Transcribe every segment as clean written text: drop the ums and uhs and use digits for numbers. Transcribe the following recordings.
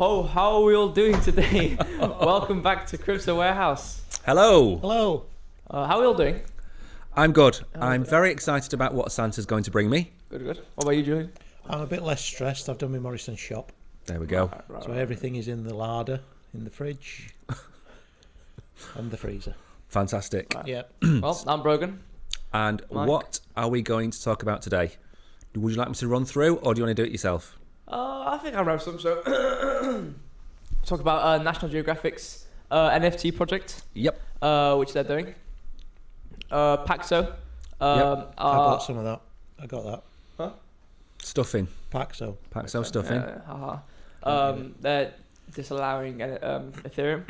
ho, how are we all doing today? Welcome back to Crypto Warehouse. Hello. Hello. How are we all doing? I'm good. I'm very excited about what Santa's going to bring me. Good, good. What about you, Julian? I'm a bit less stressed. I've done my Morrison shop. There we go. So everything is in the larder, in the fridge, and the freezer. Fantastic. Yep. Well, I'm Brogan. And Mike. what are we going to talk about today? Would you like me to run through, or do you want to do it yourself? I think I'll wrap some. So, talk about National Geographic's NFT project. Yep. Which they're doing. Paxo. I bought some of that. I got that. Stuffing. Paxo. Paxo stuffing. They're disallowing Ethereum.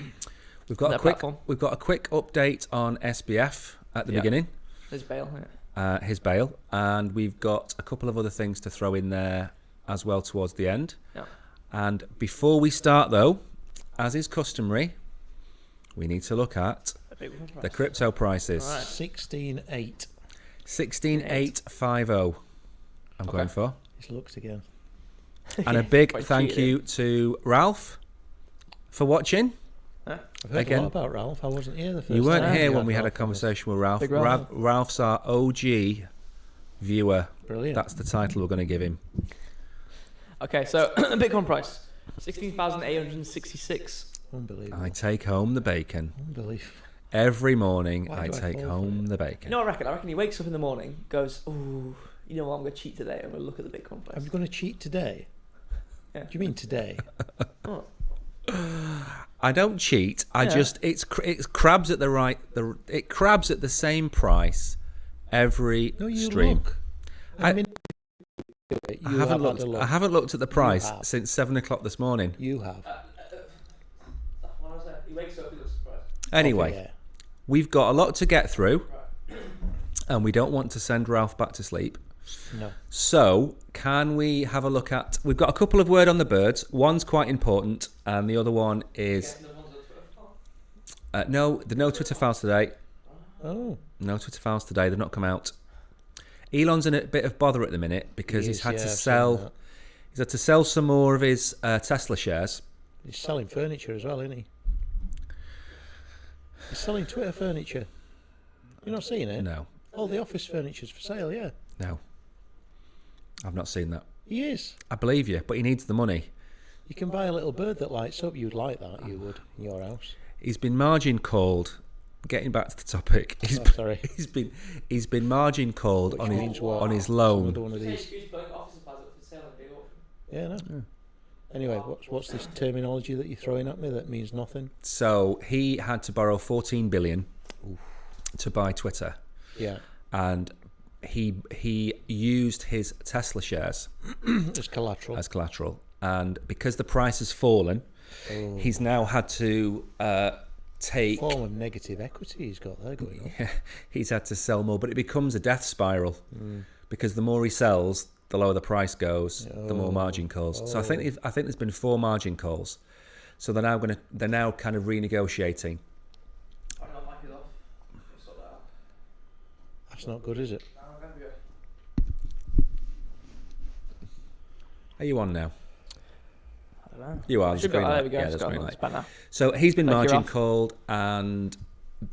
We've got Their a quick. platform. We've got a quick update on SBF at the beginning. There's bail. His bail, and we've got a couple of other things to throw in there as well towards the end. Yeah. And before we start, though, as is customary, we need to look at the crypto prices. All right. 16.8. 16,850. I'm going for. It's looked again. And a big Quite thank cheated. you to Ralph for watching. I've heard Again. a lot about Ralph. I wasn't here the first You weren't time. here You when we had a Ralph on this. conversation with Ralph. Big Ralph. Ralph's our OG viewer. Brilliant. That's the title we're going to give him. Okay, so Bitcoin price 16,866. Unbelievable. I take home the bacon. Unbelievable. Every morning Why I do I take fall for home it? the You bacon. know what I reckon? I reckon he wakes up in the morning, goes, "Ooh, you know what? I'm gonna cheat today. I'm gonna look at the Bitcoin price." I'm going to cheat today. Yeah. Do you mean today? Oh. I don't cheat. I Yeah. just it's crabs at it crabs at the same price every No, you stream. look. I- I mean, you I have haven't had looked. a look. I haven't looked at the price have. since 7 o'clock this morning. You have. What was that? He wakes up, he looks surprised. Anyway, Yeah. we've got a lot to get through, and we don't want to send Ralph back to sleep. No. So, can we have a look at? We've got a couple of word on the birds. One's quite important, and the other one is no Twitter files today. Oh. No Twitter files today. They've not come out. Elon's in a bit of bother at the minute because He he's is, had yeah, to I've seen sell. that. He's had to sell some more of his Tesla shares. He's selling furniture as well, isn't he? He's selling Twitter furniture. You're not seeing it? No, All the office furniture's for sale, yeah. no, I've not seen that. He is. I believe you, but he needs the money. You can buy a little bird that lights up. You'd like that, you would, in your house. He's been margin called. Getting back to the topic, Oh, sorry. he's been margin called Which on means his what? on his Another loan. one of these. Yeah, no. Anyway, what's this terminology that you're throwing at me that means nothing? So he had to borrow 14 billion to buy Twitter, Yeah. and he used his Tesla shares It's collateral. as collateral. And because the price has fallen, he's now had to take. Form of negative equity he's got there going on. He's had to sell more, but it becomes a death spiral because the more he sells, the lower the price goes, the more margin calls. So I think there's been 4 margin calls. So they're now kind of renegotiating. That's not good, is it? Are you on now? I don't know. You are. Should There's a be- green there light. we go. Yeah, It's there's a got green on. light. It's back now. So he's been Thank you, margin Ralph. called, and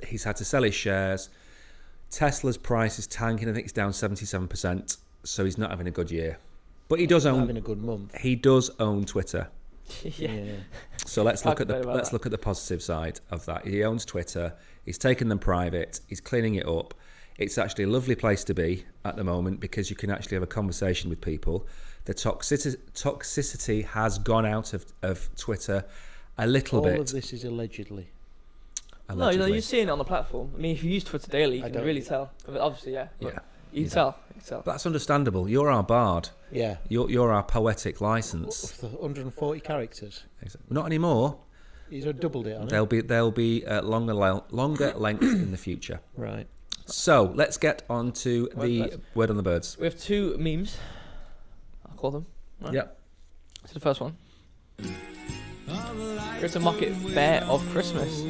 he's had to sell his shares. Tesla's price is tanking. I think it's down 77%. So he's not having a good year. But he does Having own. a good month. He does own Twitter. Yeah. So let's look at Can't complain about that. look at the positive side of that. He owns Twitter. He's taken them private. He's cleaning it up. It's actually a lovely place to be at the moment because you can actually have a conversation with people. The toxicity has gone out of Twitter a little All bit. of this is allegedly. No, you're seeing it on the platform. I mean, if you use Twitter daily, you I can don't- really tell. But obviously, yeah. But Yeah. You can tell. You can tell. That's understandable. You're our bard. Yeah. You're our poetic license. The 140 characters. Not anymore. He's doubled it on it. There'll be longer length in the future. Right. So let's get on to Word the birds. word on the birds. We have 2 memes. I'll call them. Right. Yep. So the first one. Crypto market fair of Christmas.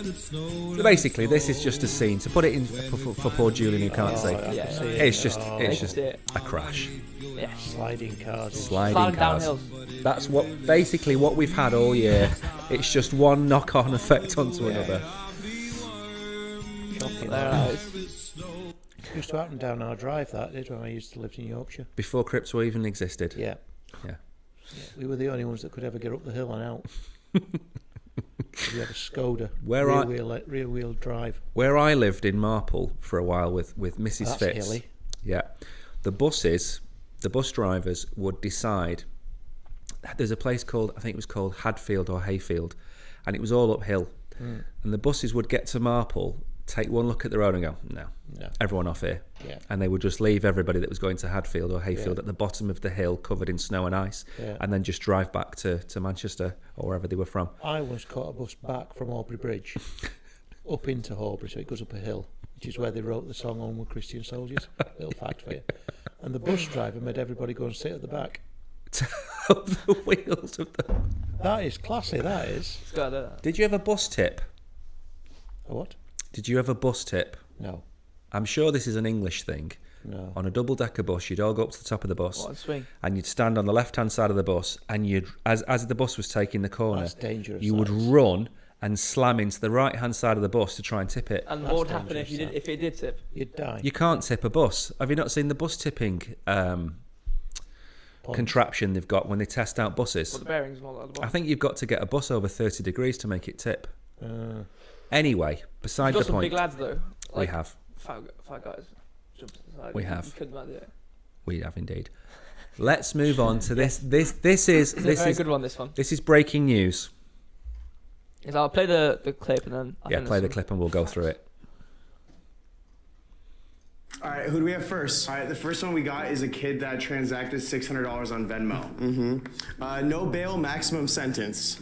So basically, this is just a scene to put it in for poor Julian who can't see. Yeah. It's just That's it. a crash. Yeah. Sliding cars. Sliding cars. downhill. That's basically what we've had all year. It's just one knock-on effect onto another. Shocking. There it is. Used to happen down our drive, that did, when I used to live in Yorkshire. Before Crypto even existed. Yeah. Yeah. We were the only ones that could ever get up the hill and out. We had a Skoda rear wheel drive. Where I lived in Marple for a while with Mrs. That's Fitz. hilly. Yeah. The bus drivers would decide. There's a place called, I think it was called Hadfield or Hayfield, and it was all uphill. And the buses would get to Marple, take one look at the road and go, no, everyone off here. Yeah. And they would just leave everybody that was going to Hadfield or Hayfield at the bottom of the hill covered in snow and ice, and then just drive back to Manchester or wherever they were from. I once caught a bus back from Aubrey Bridge up into Horbury, so it goes up a hill, which is where they wrote the song Onward Christian Soldiers. Little fact for you. And the bus driver made everybody go and sit at the back. Of the wheels of the... That is classy, that is. It's got a, Did you have a bus tip? A what? Did you have a bus tip? No. I'm sure this is an English thing. No. On a double-decker bus, you'd all go up to the top of the bus, what a swing. and you'd stand on the left-hand side of the bus, and you'd, as the bus was taking the corner, That's dangerous. you would run and slam into the right-hand side of the bus to try and tip it. And That's what would happen if dangerous, if it did tip? You'd die. You can't tip a bus. Have you not seen the bus tipping contraption they've got when they test out buses? Well, the bearings and all that. At the I bottom. think you've got to get a bus over 30 degrees to make it tip. Uh, Anyway, beside You've got the some point, big lads though. we have. Fat guys. Jump to the side. We have. You couldn't do it. We have indeed. Let's move on to this. This is It's a very this good one. This one. is breaking news. Is I'll play the clip and then. I Yeah, think play the there's clip and we'll go through it. All right, who do we have first? All right, the first one we got is a kid that transacted $600 on Venmo. No bail, maximum sentence.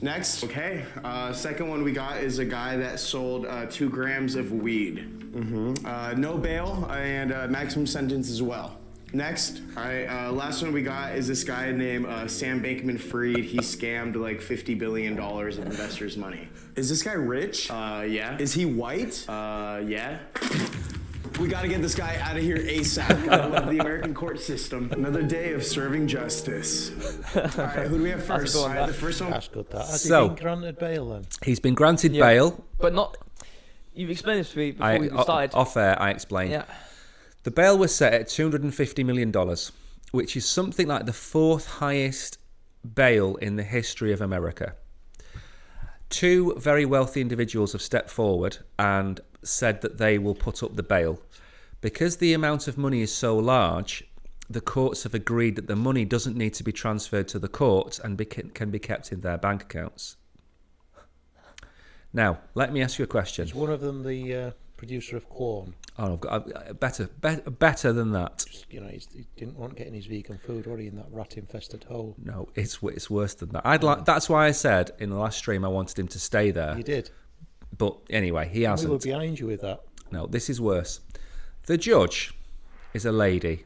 Next, okay. Second one we got is a guy that sold 2 grams of weed. No bail and maximum sentence as well. Next, all right, last one we got is this guy named Sam Bankman-Fried. He scammed like $50 billion of investors' money. Is this guy rich? Yeah. Is he white? Yeah. We gotta get this guy out of here ASAP. I love the American court system. Another day of serving justice. All right, who do we have first? go All on, right, that. the first one. that's good, that. Has So- he been granted bail then? He's been granted Yeah. bail. But not. You've explained this to me before we started. Off air, I explained. Yeah. The bail was set at $250 million, which is something like the 4th highest bail in the history of America. 2 very wealthy individuals have stepped forward and said that they will put up the bail. Because the amount of money is so large, the courts have agreed that the money doesn't need to be transferred to the courts and can be kept in their bank accounts. Now, let me ask you a question. Is one of them the producer of Quorn? Oh, I've got better than that. You know, he didn't want getting his vegan food, or he, in that rat-infested hole. No, it's worse than that. That's why I said in the last stream I wanted him to stay there. You did. But anyway, he We were hasn't. behind you with that. No, this is worse. The judge is a lady,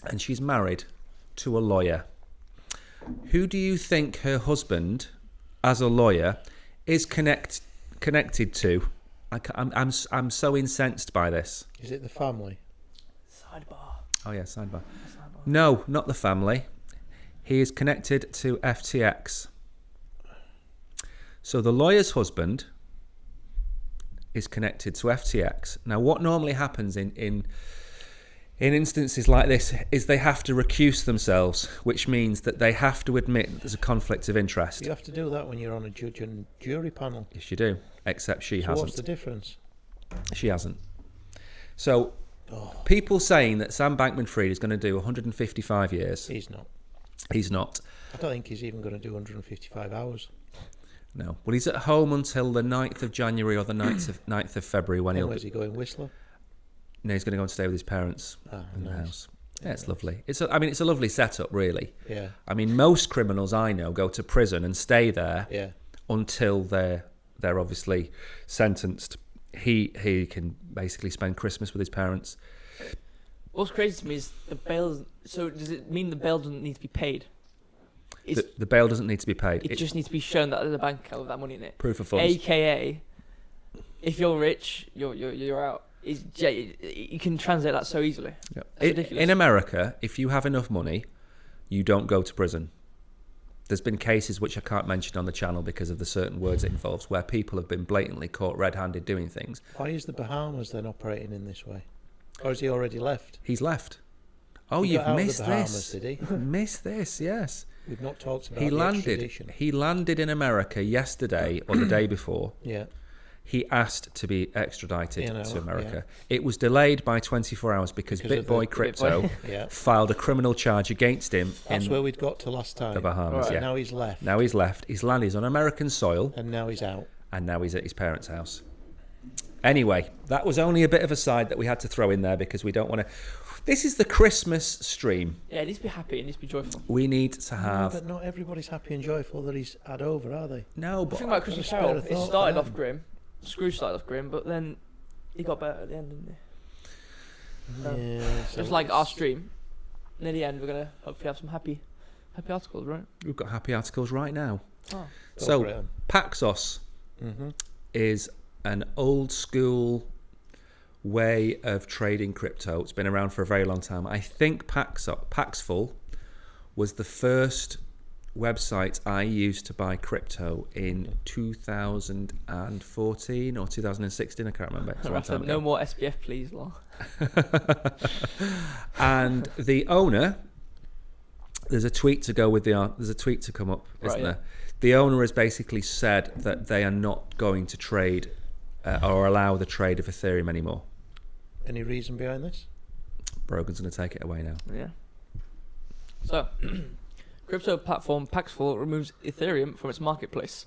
and she's married to a lawyer. Who do you think her husband, as a lawyer, is connected to? I'm so incensed by this. Is it the family? Sidebar. Oh yeah, sidebar. No, not the family. He is connected to FTX. So the lawyer's husband is connected to FTX. Now, what normally happens in instances like this is they have to recuse themselves, which means that they have to admit there's a conflict of interest. You have to do that when you're on a judge and jury panel. Yes, you do. Except she So hasn't. what's the difference? She hasn't. So, people saying that Sam Bankman-Fried is going to do 155 years. He's not. He's not. I don't think he's even going to do 155 hours. No. Well, he's at home until the 9th of January or the 9th of February when And he'll... where's he going? Whistler? No, he's going to go and stay with his parents in the nice. house. Yeah, it's lovely. It's a lovely setup, really. Yeah. I mean, most criminals I know go to prison and stay there Yeah. until they're obviously sentenced. He can basically spend Christmas with his parents. What's crazy to me is the bail. So does it mean the bail doesn't need to be paid? The bail doesn't need to be paid. It just needs to be shown that there's a bank account with that money in it. Proof of funds. AKA, if you're rich, you're out. You can translate that so easily. Yeah. That's ridiculous. In America, if you have enough money, you don't go to prison. There's been cases which I can't mention on the channel because of the certain words it involves, where people have been blatantly caught red-handed doing things. Why is the Bahamas then operating in this way? Or has he already left? He's left. Oh, He got you've out of the missed Bahamas, this. did he? Missed this, yes. We've not talked about He the landed. extradition. He landed in America yesterday or the day before. Yeah. He asked to be extradited You know, to America. It was delayed by 24 hours because Because of BitBoy the- Crypto Yeah. filed a criminal charge against him That's in where we'd got to last time. the Bahamas. Right. Yeah. Now he's left. Now he's left. He's landed. He's on American soil, And now he's out. and now he's at his parents' house. Anyway, that was only a bit of a side that we had to throw in there because we don't want to. This is the Christmas stream. Yeah, it needs to be happy. It needs to be joyful. We need to No, have but not everybody's happy and joyful that he's had over, are they? no, The but thing about Christmas spare Carol, a it thought started for off them. grim. Scrooge started off grim, but then he got better at the end, didn't he? Yeah. so Just like our it's- stream. Near the end, we're gonna hopefully have some happy articles, right? we've got happy articles right now. Oh. Go So for it, Paxos Mm-hmm. is an old school way of trading crypto. It's been around for a very long time. I think Paxful was the first website I used to buy crypto in 2014 or 2016. I can't remember. It's a long Right, so time no ago. more SPF, please, Law. And the owner, there's a tweet to go with there's a tweet to come up, isn't Right, yeah. there? The owner has basically said that they are not going to trade or allow the trade of Ethereum anymore. Any reason behind this? Brogan's going to take it away now. Yeah. So, crypto platform Paxful removes Ethereum from its marketplace.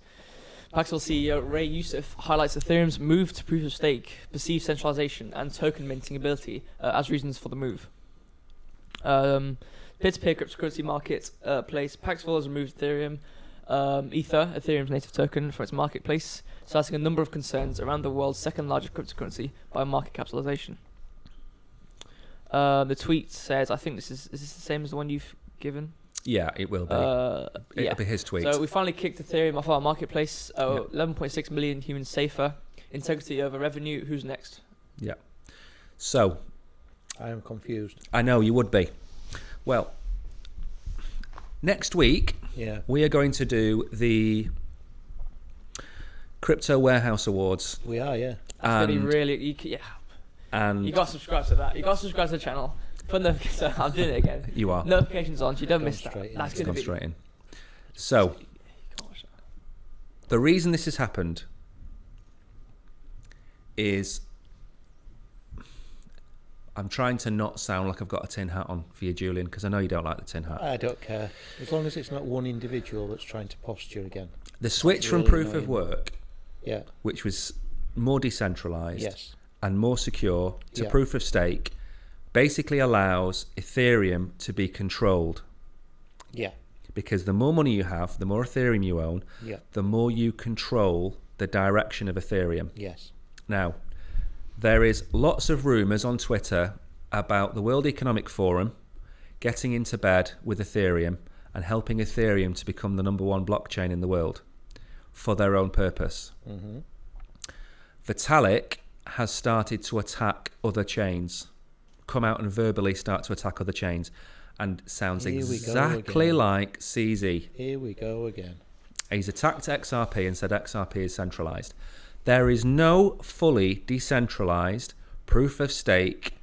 Paxful CEO Ray Youssef highlights Ethereum's move to proof of stake, perceived centralization, and token minting ability as reasons for the move. Peer-to-peer cryptocurrency market place Paxful has removed Ethereum, Ether, Ethereum's native token, from its marketplace, citing a number of concerns around the world's second largest cryptocurrency by market capitalization. The tweet says, I think is this the same as the one you've given? Yeah, it will be. Yeah. It'll be his tweet. So we finally kicked Ethereum off our marketplace. 11.6 million humans safer. Integrity over revenue. Who's next? Yeah. So, I am confused. I know you would be. Well, next week Yeah. we are going to do the Crypto Warehouse Awards. We are, yeah. That's gonna be And- really. You And got to subscribe to that. You got to subscribe to the channel. Put notifications. I'm doing it again. you are. Notifications on, so you don't Gone miss that. straight in. That's It's gonna gone be. straight in. So, Gosh. the reason this has happened is I'm trying to not sound like I've got a tin hat on for you, Julian, because I know you don't like the tin hat. I don't care. As long as it's not one individual that's trying to posture again. The switch from really proof of annoying. work, Yeah. which was more decentralized Yes. and more secure, to Yeah. proof of stake, basically allows Ethereum to be controlled. Yeah. Because the more money you have, the more Ethereum you own, Yeah. the more you control the direction of Ethereum. Yes. Now, there is lots of rumours on Twitter about the World Economic Forum getting into bed with Ethereum and helping Ethereum to become the #1 blockchain in the world for their own purpose. Mm-hmm. Vitalik has started to attack other chains, come out and verbally start to attack other chains, and sounds Here we go exactly again. like CZ. Here we go again. He's attacked XRP and said XRP is centralized. There is no fully decentralized proof of stake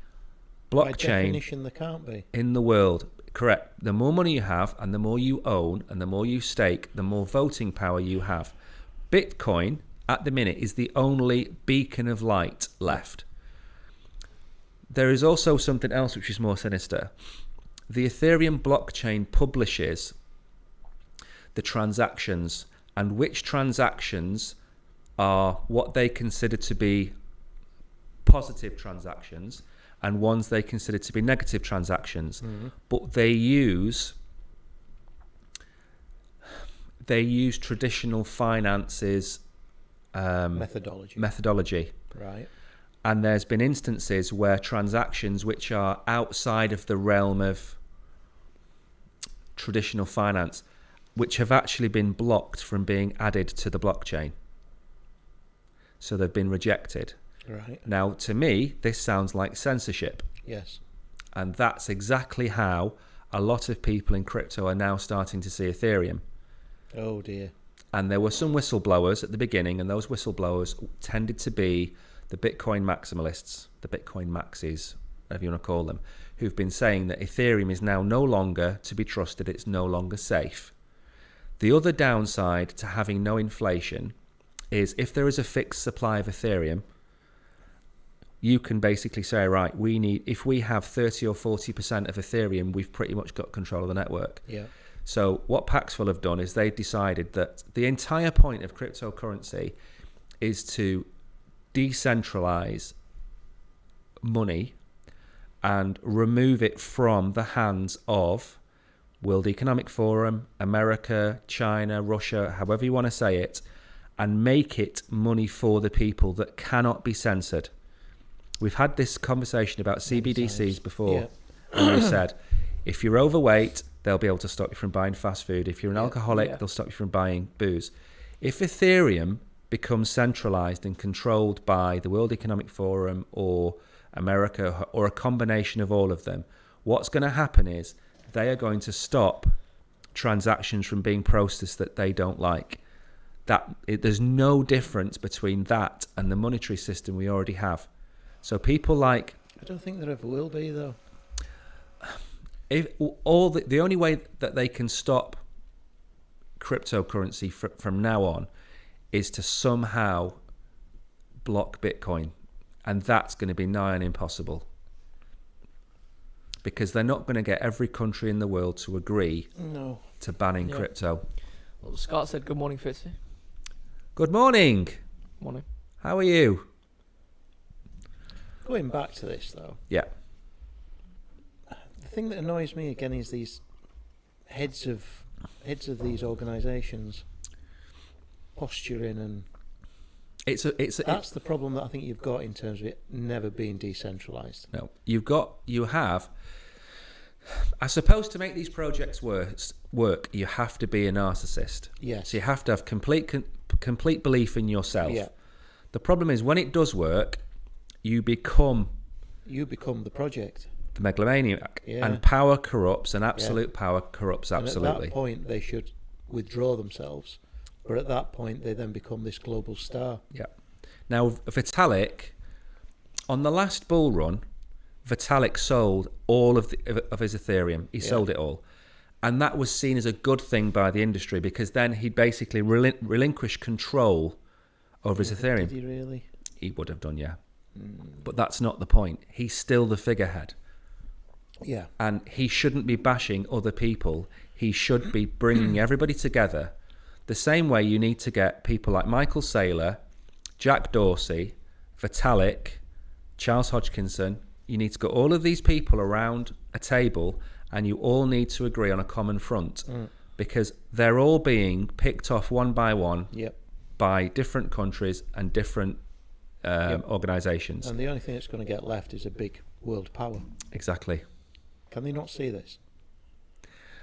By blockchain definition, there can't be. in the world. Correct. The more money you have and the more you own and the more you stake, the more voting power you have. Bitcoin at the minute is the only beacon of light left. There is also something else which is more sinister. The Ethereum blockchain publishes the transactions, and which transactions are what they consider to be positive transactions and ones they consider to be negative transactions. But they use traditional finances methodology. Right. And there's been instances where transactions which are outside of the realm of traditional finance which have actually been blocked from being added to the blockchain. So they've been rejected. Right. Now, to me, this sounds like censorship. Yes. And that's exactly how a lot of people in crypto are now starting to see Ethereum. Oh dear. And there were some whistleblowers at the beginning, and those whistleblowers tended to be the Bitcoin maximalists, the Bitcoin maxis, whatever you want to call them, who've been saying that Ethereum is now no longer to be trusted, it's no longer safe. The other downside to having no inflation is if there is a fixed supply of Ethereum, you can basically say, right, if we have 30 or 40% of Ethereum, we've pretty much got control of the network. Yeah. So what Paxful have done is they've decided that the entire point of cryptocurrency is to decentralize money and remove it from the hands of World Economic Forum, America, China, Russia, however you want to say it, and make it money for the people that cannot be censored. We've had this conversation about CBDCs before, Yeah. and we said, if you're overweight, they'll be able to stop you from buying fast food. If you're an alcoholic, Yeah. they'll stop you from buying booze. If Ethereum becomes centralized and controlled by the World Economic Forum or America or a combination of all of them, what's going to happen is they are going to stop transactions from being processed that they don't like. There's no difference between that and the monetary system we already have. So people like... I don't think there ever will be, though. The only way that they can stop cryptocurrency from now on is to somehow block Bitcoin, and that's going to be nigh on impossible because they're not going to get every country in the world to agree to banning crypto. Well, Scott said, "Good morning, Fitzy." Good morning. Morning. How are you? Going back to this, though, Yeah. the thing that annoys me again is these heads of these organisations posturing, and that's the problem that I think you've got in terms of it never being decentralised. No, you have. I suppose to make these projects work, you have to be a narcissist. Yes. So you have to have complete belief in yourself. Yeah. The problem is when it does work, you become the project. the megalomaniac, Yeah. and power corrupts, and absolute power corrupts absolutely. And at that point, they should withdraw themselves. But at that point, they then become this global star. Yeah. Now, Vitalik, on the last bull run, Vitalik sold all of his Ethereum. He sold it all. And that was seen as a good thing by the industry because then he basically relinquished control over his Ethereum. Did he really? He would have done, yeah. But that's not the point. He's still the figurehead. Yeah. And he shouldn't be bashing other people. He should be bringing everybody together. The same way you need to get people like Michael Saylor, Jack Dorsey, Vitalik, Charles Hodgkinson. You need to get all of these people around a table and you all need to agree on a common front because they're all being picked off one by one by different countries and different organisations. And the only thing that's going to get left is a big world power. Exactly. Can they not see this?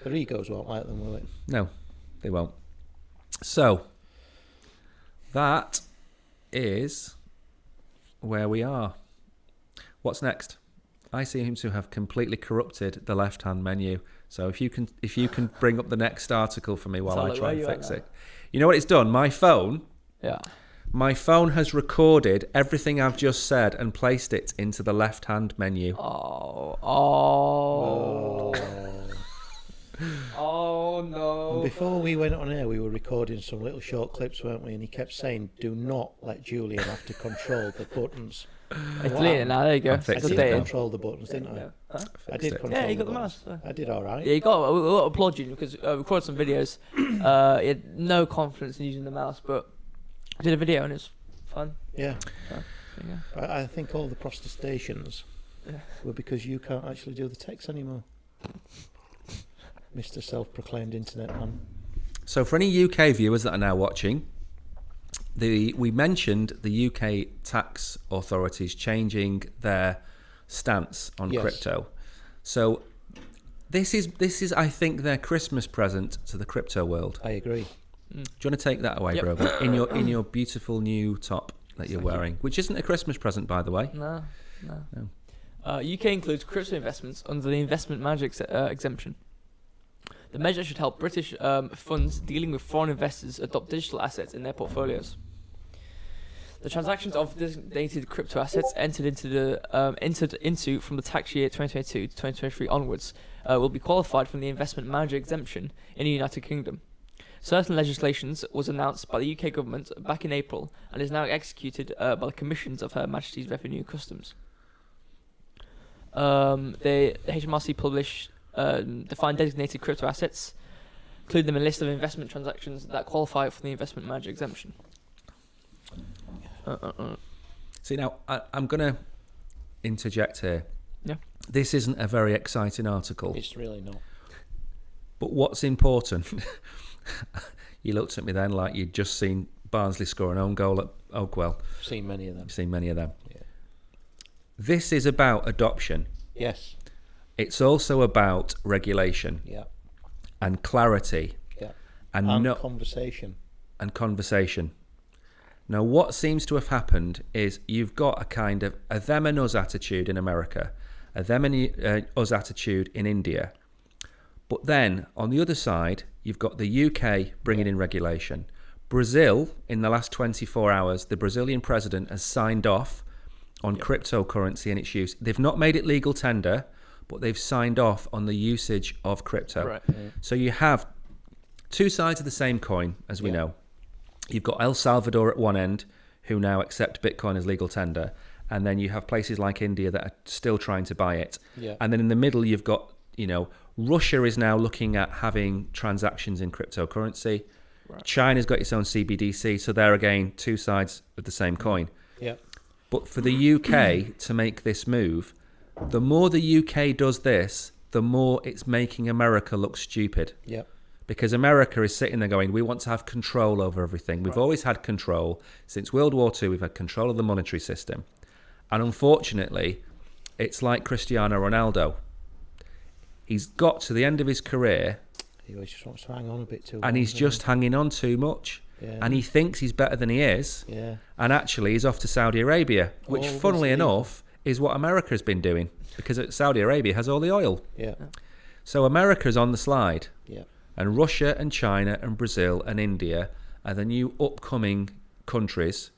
Their egos won't like them, will it? No, they won't. So, that is where we are. What's next? I seem to have completely corrupted the left-hand menu. So if you can bring up the next article for me while I try and fix it. You know what it's done? My phone has recorded everything I've just said and placed it into the left-hand menu. Oh no. And before we went on air, we were recording some little short clips, weren't we? And he kept saying, "Do not let Julian have to control the buttons." It's deleted now. There you go. I fixed I it did now. control the buttons, didn't I? Huh? I did it. control Yeah, you got the buttons. mouse. I did all right. Yeah, you got. We got to applaud you because we recorded some videos. He had no confidence in using the mouse, but I did a video and it's fun. Yeah. So, there you go. I think all the protestations were because you can't actually do the text anymore. Mr. Self-proclaimed internet man. So for any UK viewers that are now watching, we mentioned the UK tax authorities changing their stance on Yes. crypto. So This is, I think, their Christmas present to the crypto world. I agree. Do you want to take that away, Yep. Grover? In your beautiful new top that you're wearing, which isn't a Christmas present, by the way. No. UK includes crypto investments under the investment manager exemption. The measure should help British funds dealing with foreign investors adopt digital assets in their portfolios. The transactions of designated crypto assets entered into from the tax year 2022 to 2023 onwards will be qualified from the investment manager exemption in the United Kingdom. Certain legislations was announced by the UK government back in April and is now executed by the commissions of Her Majesty's Revenue and Customs. The HMRC published define designated crypto assets, include them in a list of investment transactions that qualify for the investment manager exemption. See, now, I'm going to interject here. Yeah. This isn't a very exciting article. It's really not. But what's important, you looked at me then like you'd just seen Barnsley score an own goal at Oakwell. Seen many of them. You've seen many of them. Yeah. This is about adoption. Yes. It's also about regulation Yeah. and clarity Yeah. and Conversation. and conversation. Now, what seems to have happened is you've got a kind of a them and us attitude in America, a them and us attitude in India. But then, on the other side, you've got the UK bringing in regulation. Brazil, in the last 24 hours, the Brazilian president has signed off on cryptocurrency and its use. They've not made it legal tender, but they've signed off on the usage of crypto. Right. So you have two sides of the same coin, as we know. You've got El Salvador at one end, who now accept Bitcoin as legal tender, and then you have places like India that are still trying to buy it. Yeah. And then in the middle, you've got, Russia is now looking at having transactions in cryptocurrency. Right. China's got its own CBDC, so they're again two sides of the same coin. Yeah. But for the UK to make this move, the more the UK does this, the more it's making America look stupid. Yeah. Because America is sitting there going, we want to have control over everything. We've always had control. Since World War II, we've had control of the monetary system. And unfortunately, it's like Cristiano Ronaldo. He's got to the end of his career He always just wants to hang on a bit too long. and he's doesn't just hanging on too much. Yeah. And he thinks he's better than he is. Yeah. And actually, he's off to Saudi Arabia, which, Oh, funnily that's enough, is what America has been doing. Because Saudi Arabia has all the oil. Yeah. So America's on the slide. Yeah. And Russia and China and Brazil and India are the new upcoming countries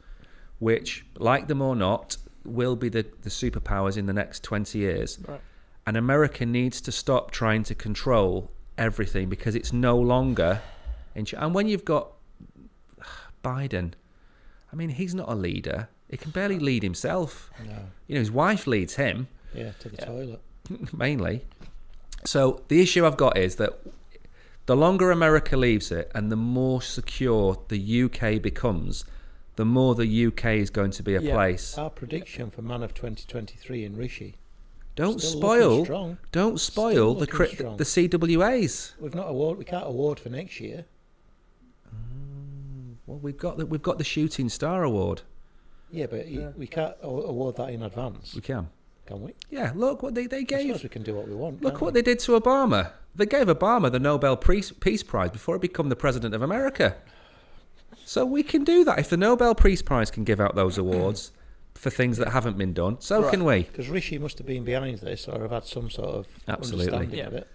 which, like them or not, will be the superpowers in the next 20 years. Right. And America needs to stop trying to control everything because it's no longer... And when you've got Biden, I mean, he's not a leader. He can barely lead himself. No. His wife leads him, Yeah. To the toilet. mainly. So the issue I've got is that the longer America leaves it and the more secure the UK becomes, the more the UK is going to be a place. Our prediction for Man of 2023 in Rishi. Don't Still spoil looking strong. Don't spoil the looking strong. the CWAs. We can't award for next year. Well, we've got the Shooting Star Award. Yeah, but we can't award that in advance, We can. can we? Yeah, look what they I gave. suppose we can do what we want. Look can't what we? they did to Obama. They gave Obama the Nobel Peace Prize before he became the president of America. So we can do that. If the Nobel Peace Prize can give out those awards for things that haven't been done, so can we. Because Rishi must have been behind this or have had some sort of Absolutely. understanding of it.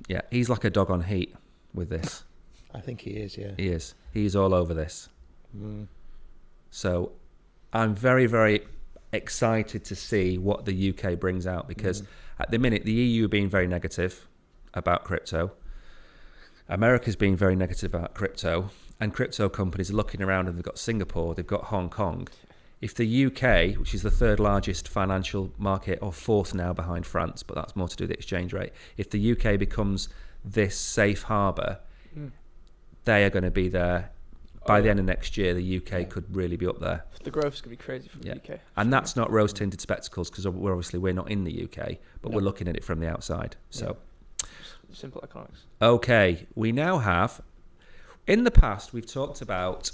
Yeah, he's like a dog on heat with this. I think he is, yeah. He is. He's all over this. Mm. So I'm very, very excited to see what the UK brings out because at the minute the EU are being very negative about crypto. America's being very negative about crypto, and crypto companies are looking around and they've got Singapore, they've got Hong Kong. If the UK, which is the third largest financial market, or fourth now behind France, but that's more to do with the exchange rate, if the UK becomes this safe harbour, they are going to be there. By the end of next year, the UK could really be up there. The growth's going to be crazy for the UK. And that's not rose-tinted spectacles because we're not in the UK, but we're looking at it from the outside. So, Simple economics. okay, we now have... In the past, we've talked about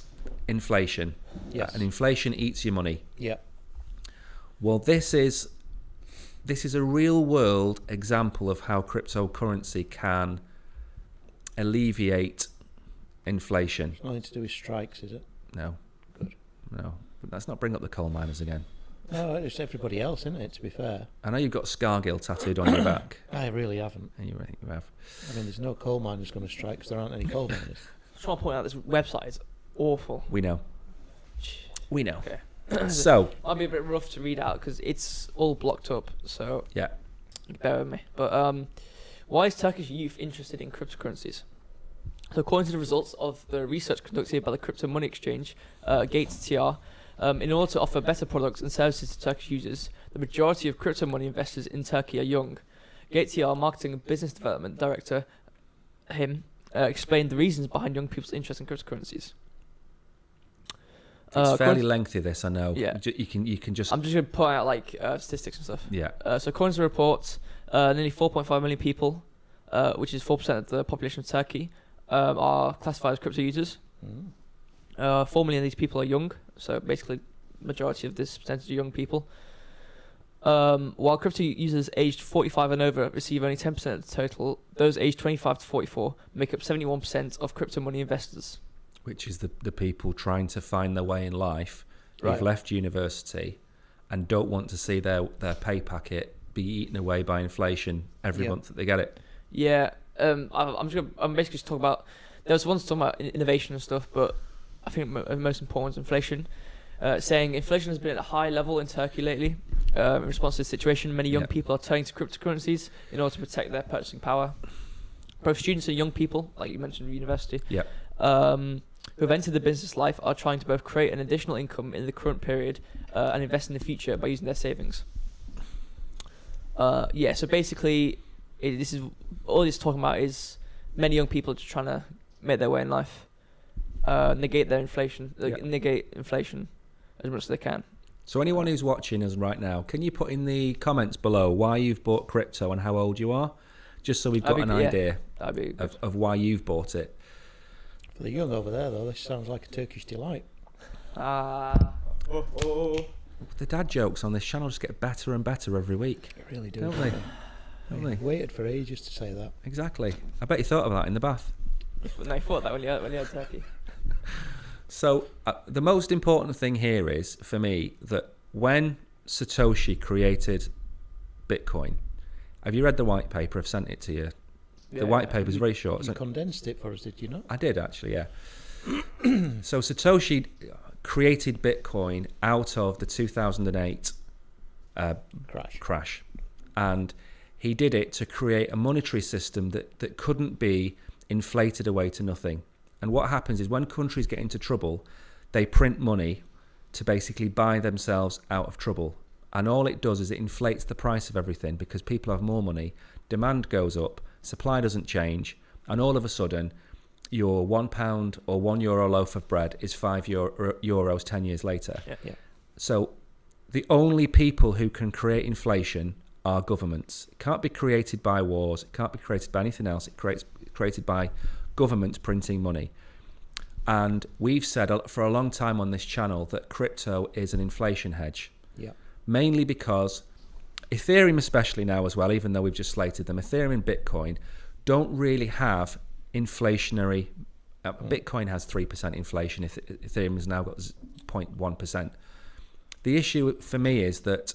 inflation. Yes. And inflation eats your money. Yeah. Well, this is this is a real world example of how cryptocurrency can alleviate inflation. It's nothing to do with strikes, is it? No. Good. No. But let's not bring up the coal miners again. No, it's everybody else, isn't it, to be fair? I know you've got Scargill tattooed on your back. I really haven't. And you have. I mean, there's no coal miners going to strike because there aren't any coal miners. I just want to point out this website is awful. We know. We know. Okay. So, Might be a bit rough to read out because it's all blocked up. So yeah. bear with me. But why is Turkish youth interested in cryptocurrencies? So according to the results of the research conducted by the crypto money exchange, Gates TR, in order to offer better products and services to Turkish users, the majority of crypto money investors in Turkey are young. Gates TR Marketing and Business Development Director, explained the reasons behind young people's interest in cryptocurrencies. It's fairly lengthy, this, I know. Yeah. You can just... I'm just going to point out like statistics and stuff. Yeah. So according to the report, nearly 4.5 million people, which is 4% of the population of Turkey, are classified as crypto users. 4 million of these people are young, so basically majority of this percentage are young people. While crypto users aged 45 and over receive only 10% of the total, those aged 25 to 44 make up 71% of crypto money investors. Which is the people trying to find their way in life, Right. who've left university and don't want to see their pay packet be eaten away by inflation every month that they get it. Yeah, I'm basically just talking about. There was ones talking about innovation and stuff, but I think most important is inflation. Saying inflation has been at a high level in Turkey lately. In response to this situation, many young people are turning to cryptocurrencies in order to protect their purchasing power. Both students and young people, like you mentioned, university, who have entered the business life are trying to both create an additional income in the current period and invest in the future by using their savings. So basically, this is all it's talking about is many young people just trying to make their way in life, negate inflation as much as they can. So anyone who's watching us right now, can you put in the comments below why you've bought crypto and how old you are? Just so we've got an idea of why you've bought it. For the young over there, though, this sounds like a Turkish delight. The dad jokes on this channel just get better and better every week. They really do. Don't they? Don't they? Waited for ages to say that. Exactly. I bet you thought of that in the bath. No, you thought that when you had Turkey. So the most important thing here is, for me, that when Satoshi created Bitcoin, have you read the white paper? I've sent it to you. The white paper is very short. You condensed it for us, did you not? I did, actually, yeah. So Satoshi created Bitcoin out of the 2008 crash. And he did it to create a monetary system that couldn't be inflated away to nothing. And what happens is when countries get into trouble, they print money to basically buy themselves out of trouble. And all it does is it inflates the price of everything because people have more money, demand goes up, supply doesn't change, and all of a sudden your £1 or €1 loaf of bread is €5 10 years later. Yeah. So the only people who can create inflation are governments. It can't be created by wars, it can't be created by anything else, it's created by governments printing money. And we've said for a long time on this channel that crypto is an inflation hedge. Yeah. Mainly because Ethereum, especially now as well, even though we've just slated them, Ethereum and Bitcoin don't really have inflationary. Bitcoin has 3% inflation. Ethereum has now got 0.1%. The issue for me is that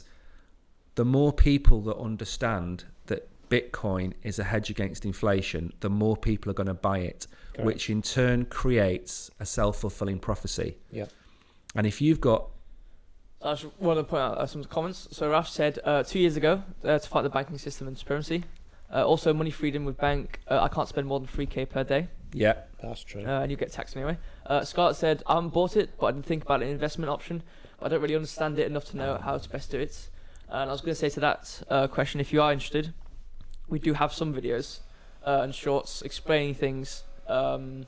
the more people that understand that Bitcoin is a hedge against inflation, the more people are going to buy it, Correct. which in turn creates a self-fulfilling prophecy. Yeah. And if you've got... I just want to point out some comments. So Raf said 2 years ago to fight the banking system and transparency. Also, money freedom with bank. I can't spend more than 3k per day. Yeah. That's true. And you get taxed anyway. Scarlett said, I haven't bought it, but I didn't think about an investment option. I don't really understand it enough to know how to best do it. And I was going to say to that question, if you are interested, we do have some videos and shorts explaining things. Do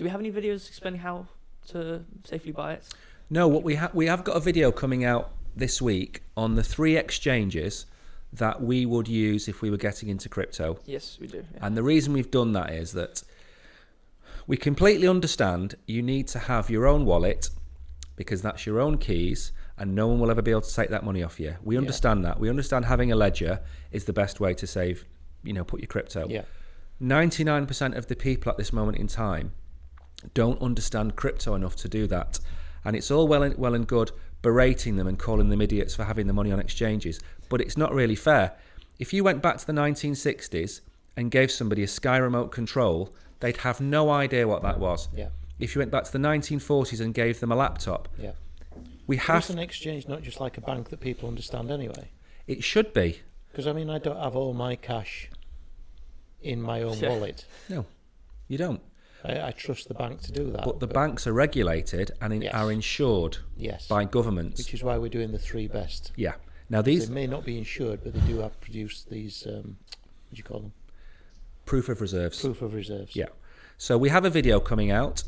we have any videos explaining how to safely buy it? No, what we have got a video coming out this week on the 3 exchanges that we would use if we were getting into crypto. Yes, we do. Yeah. And the reason we've done that is that we completely understand you need to have your own wallet because that's your own keys and no one will ever be able to take that money off you. We understand that. We understand having a ledger is the best way to save, put your crypto. Yeah. 99% of the people at this moment in time don't understand crypto enough to do that. And it's all well and good berating them and calling them idiots for having the money on exchanges, but it's not really fair. If you went back to the 1960s and gave somebody a Sky remote control, they'd have no idea what that was. Yeah. If you went back to the 1940s and gave them a laptop, Yeah. we have... Is an exchange not just like a bank that people understand anyway? It should be. Because, I mean, I don't have all my cash in my own wallet. No, you don't. I trust the bank to do that. But the banks are regulated and Yes. are insured Yes. by governments. Which is why we're doing the three best. Yeah. Now They these may not be insured, but they do have produced these, what do you call them? proof of reserves. Proof of reserves. Yeah. So we have a video coming out,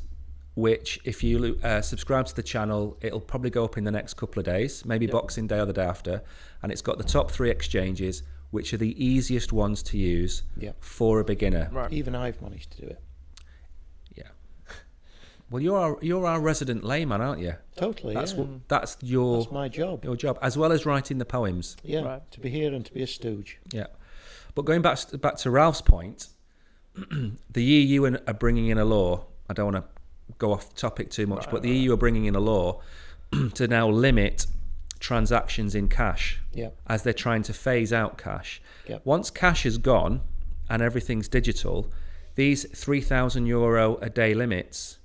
which if you subscribe to the channel, it'll probably go up in the next couple of days, maybe Boxing Day or the day after. And it's got the top 3 exchanges, which are the easiest ones to use for a beginner. Right. Even I've managed to do it. Yeah. Well, you're our resident layman, aren't you? Totally, That's yeah. that's That's my job. your job, as well as writing the poems. Yeah, Right. to be here and to be a stooge. Yeah. But going back to Ralph's point, the EU are bringing in a law. I don't want to go off topic too much, but the EU are bringing in a law to now limit transactions in cash as they're trying to phase out cash. Yep. Once cash is gone and everything's digital, these €3,000 a day limits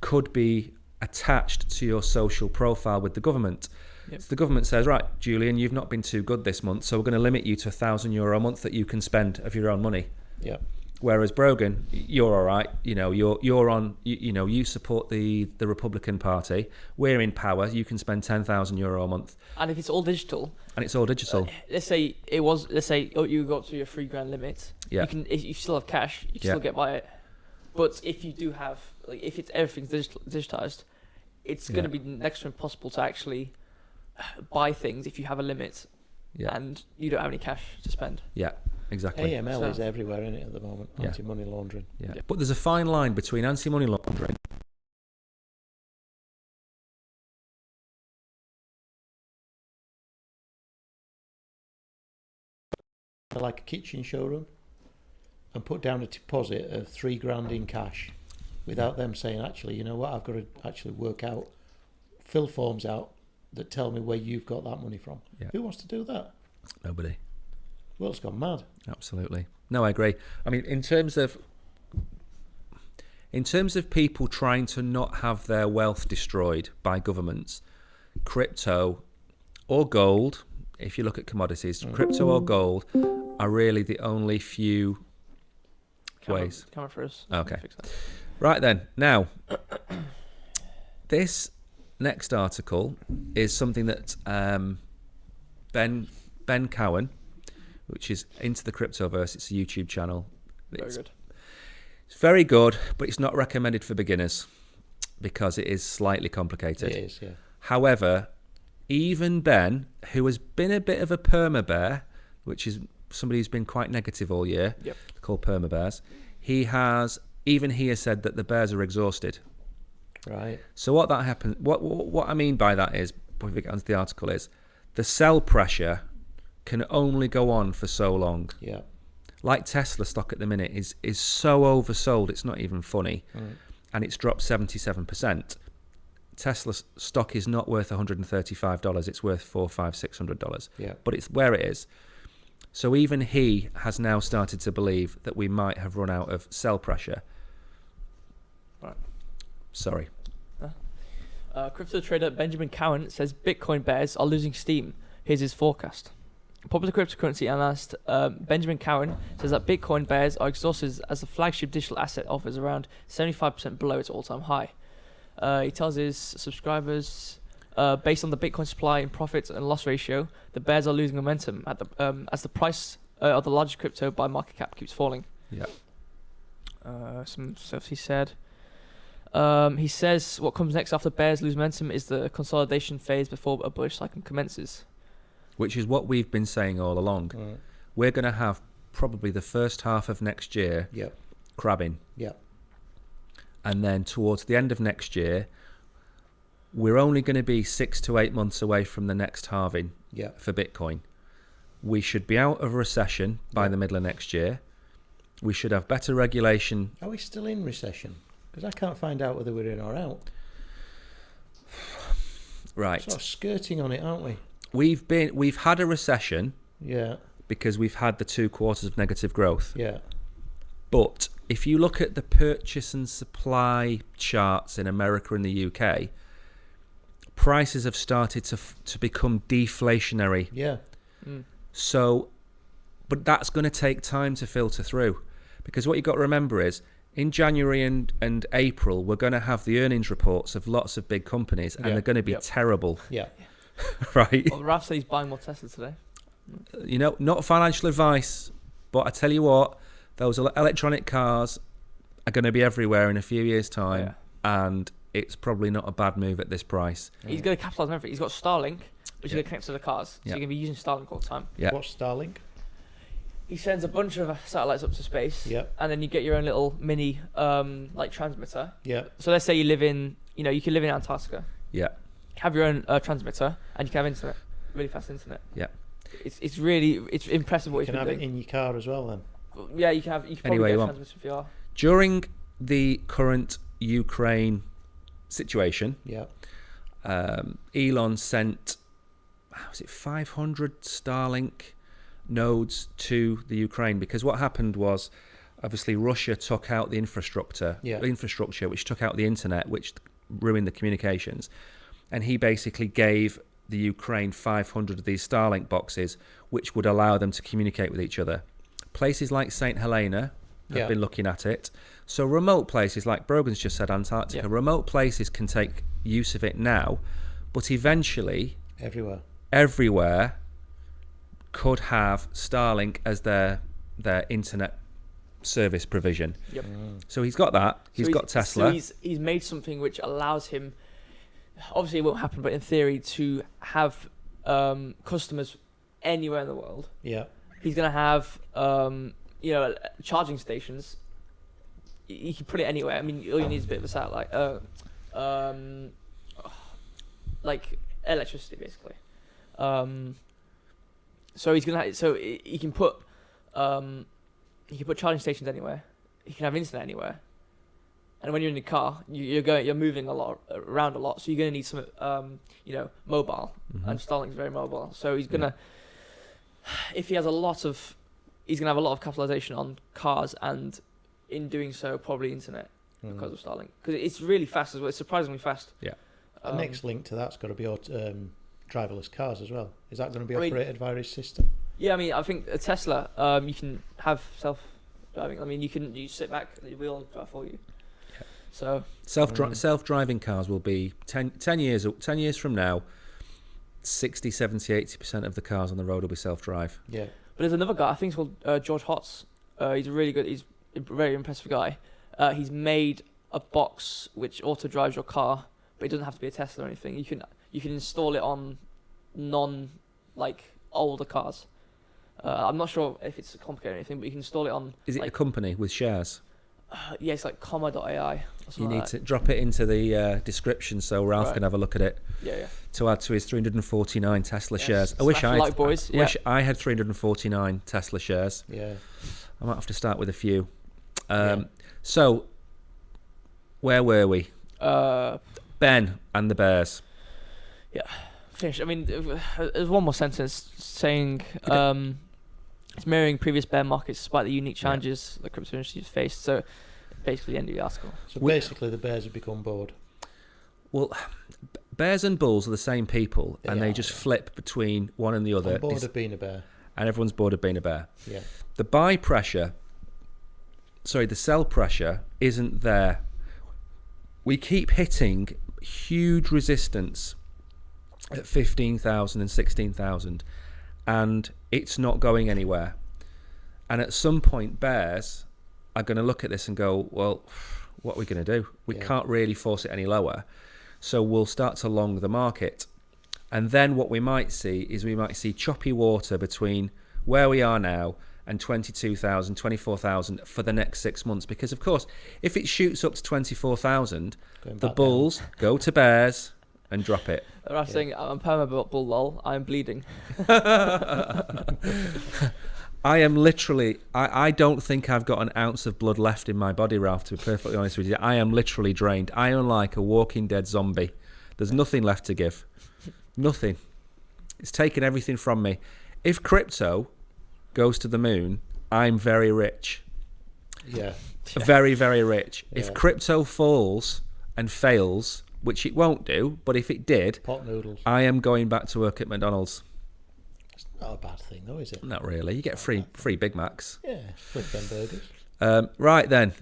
could be attached to your social profile with the government. So the government says, right, Julian, you've not been too good this month, so we're going to limit you to €1,000 a month that you can spend of your own money. Yeah. Whereas Brogan, you're all right. You're on. You support the Republican Party. We're in power. You can spend €10,000 a month, And if it's all digital, and it's all digital. let's say you got to your $3,000 limit. Yeah. If you still have cash, you can still get by it. But if you do have, if it's everything's digitized, it's going to be next to impossible to actually buy things if you have a limit and you don't have any cash to spend. Yeah, exactly. AML is everywhere in it at the moment. Anti-money laundering. Yeah. But there's a fine line between anti-money laundering Like a kitchen showroom, and put down a deposit of $3,000 in cash, without them saying, actually, you know what, I've got to actually work out, fill forms out that tell me where you've got that money from. Yeah. Who wants to do that? Nobody. World's gone mad. Absolutely. No, I agree. I mean, in terms of people trying to not have their wealth destroyed by governments, crypto or gold, if you look at commodities, crypto or gold are really the only few ways. Camera for us. Okay. Fix that. Right then. Now, this next article is something that Ben Cowan, which is Into the Cryptoverse, it's a YouTube channel. Very good. It's very good, but it's not recommended for beginners because it is slightly complicated. It is, yeah. However, even Ben, who has been a bit of a perma bear, which is somebody who's been quite negative all year, called perma bears, he has said that the bears are exhausted. Right. So what that happens, what I mean by that is, before we get onto the article, is the sell pressure can only go on for so long. Yeah. Like Tesla stock at the minute is so oversold, it's not even funny, and it's dropped 77%. Tesla stock is not worth $135; it's worth $400, $500, $600. Yeah. But it's where it is. So even he has now started to believe that we might have run out of sell pressure. Right. Sorry. Crypto trader Benjamin Cowan says Bitcoin bears are losing steam. Here's his forecast. Popular cryptocurrency analyst Benjamin Cowan says that Bitcoin bears are exhausted as the flagship digital asset offers around 75% below its all-time high. He tells his subscribers, based on the Bitcoin supply and profit and loss ratio, the bears are losing momentum at the as the price of the largest crypto by market cap keeps falling. Yeah. Some stuff he said. He says what comes next after bears lose momentum is the consolidation phase before a bullish cycle commences. Which is what we've been saying all along. We're going to have probably the first half of next year crabbing. Yeah. And then towards the end of next year, we're only going to be 6 to 8 months away from the next halving Yeah. for Bitcoin. We should be out of a recession by Yeah. the middle of next year. We should have better regulation. Are we still in recession? Because I can't find out whether we're in or out. Right. Sort of skirting on it, aren't we? We've had a recession Yeah. because we've had the 2 quarters of negative growth. Yeah. But if you look at the purchase and supply charts in America and the UK, prices have started to become deflationary. Yeah. So, but that's going to take time to filter through, because what you've got to remember is in January and April, we're going to have the earnings reports of lots of big companies, and Yeah. they're going to be Yep. terrible, Yeah. right? Well, Ralph said he's buying more Tesla today. You know, not financial advice, but I tell you what, those electronic cars are going to be everywhere in a few years' time, and it's probably not a bad move at this price. He's going to capitalise on everything. He's got Starlink, which is Yeah. going to connect to the cars. So Yeah. you're going to be using Starlink all the time. Yeah. What's Starlink? He sends a bunch of satellites up to space, Yeah. and then you get your own little mini like transmitter. Yeah. So let's say you live in, you can live in Antarctica, Yeah, have your own transmitter, and you can have internet, really fast internet. yeah. It's really impressive what You he's can been have doing. it in your car as well then. Yeah, you can probably Anyway, get you a want- transmitter VR. During the current Ukraine situation, Yeah. Elon sent, was it 500 Starlink nodes to the Ukraine, because what happened was obviously Russia took out the infrastructure, which took out the internet, which ruined the communications, and he basically gave the Ukraine 500 of these Starlink boxes, which would allow them to communicate with each other. Places like St. Helena have Yeah. been looking at it. So remote places, like Brogan's just said, Antarctica, Yeah. remote places can take use of it now, but eventually Everywhere. everywhere could have Starlink as their internet service provision. Yep. So he's got that. He's got Tesla. So he's made something which allows him, obviously it won't happen, but in theory, to have customers anywhere in the world. Yeah. He's going to have, charging stations. You can put it anywhere. I mean, all you need is a bit of a satellite. Like electricity, basically. So he's gonna. He can put charging stations anywhere. He can have internet anywhere. And when you're in the car, you're moving around a lot. So you're gonna need some, mobile. And Starlink's very mobile. So he's gonna, if he has he's gonna have a lot of capitalization on cars, and in doing so, probably internet because of Starlink. Because it's really fast as well. It's surprisingly fast. Yeah. The next link to that's got to be driverless cars as well. Is that going to be I mean- operated via his system? Yeah, I mean, I think a Tesla, you can have self-driving. I mean, you sit back, the wheel drive for you. Yeah. So Self-driving cars will be 10 years from now, 60, 70, 80% of the cars on the road will be self-drive. Yeah. But there's another guy, I think he's called George Hotz. He's a very impressive guy. He's made a box which auto drives your car, but it doesn't have to be a Tesla or anything. You can install it on older cars. I'm not sure if it's complicated or anything, but you can install it on. Is it a company with shares? Yeah, it's like comma.ai. Or something You need like to drop it into the description so Ralph Right. can have a look at it that. Yeah. to add to his 349 Tesla Yes. shares. I Smash the like, boys. wish I had 349 Tesla shares. Yeah. I might have to start with a few. Yeah. So, where were we? Ben and the Bears. Finished. I mean, there's one more sentence saying it's mirroring previous bear markets despite the unique challenges the crypto industry has faced. So, basically, the end of the article. So basically, the Bears have become bored. Well, bears and bulls are the same people, and They they are, just yeah. flip between one and the other. I'm bored of being a bear. And everyone's bored of being a bear. Yeah. The sell pressure isn't there. We keep hitting huge resistance at 15,000 and 16,000, and it's not going anywhere. And at some point, bears are going to look at this and go, well, what are we going to do? We can't really force it any lower. So we'll start to long the market. And then what we might see is choppy water between where we are now and 22,000, 24,000 for the next 6 months. Because, of course, if it shoots up to 24,000, Going the back bulls go to bears and drop it. Raf saying, I'm permabull lol, I'm bleeding. I am literally, I don't think I've got an ounce of blood left in my body, Ralph, to be perfectly honest with you. I am literally drained. I am like a Walking Dead zombie. There's nothing left to give. Nothing. It's taken everything from me. If crypto goes to the moon, I'm very rich. Yeah. Very, very rich. Yeah. If crypto falls and fails, which it won't do, but if it did, Pot noodles. I am going back to work at McDonald's. It's not a bad thing, though, is it? Not really. You get free Big Macs. Yeah, flip them burgers. Right then.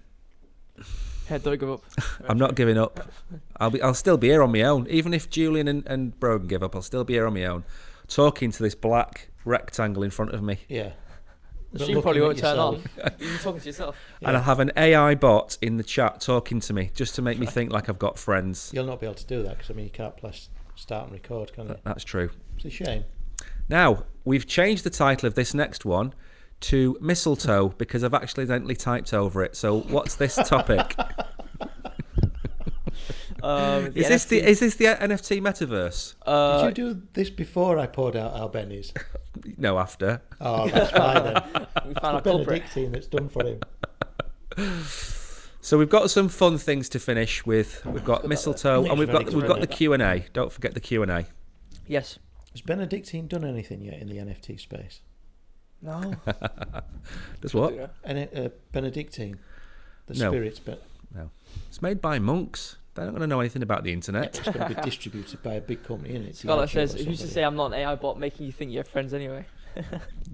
Yeah, don't give up. I'm not giving up. I'll still be here on my own. Even if Julian and Brogan give up, I'll still be here on my own, talking to this black rectangle in front of me. Yeah. The But stream probably looking won't at turn on. yourself. You're talking to yourself. And I have an AI bot in the chat talking to me just to make me think like I've got friends. You'll not be able to do that because, I mean, you can't press start and record, can you? That's true. It's a shame. Now, we've changed the title of this next one to Mistletoe because I've accidentally typed over it. So what's this topic? Is this the NFT metaverse? Did you do this before I poured out our bennies? No, after. Oh, that's fine then. We found our It's the culprit. Benedictine that's done for him. So we've got some fun things to finish with. We've got mistletoe and we've got the Q&A. Don't forget the Q&A. Yes. Has Benedictine done anything yet in the NFT space? No. Does what? And Benedictine, the No. spirits, but No. It's made by monks. They're not going to know anything about the it's internet. going to be distributed by a big company, isn't it? Scarlett DHL says, or who's to somebody. say I'm not an AI bot making you think you're friends anyway?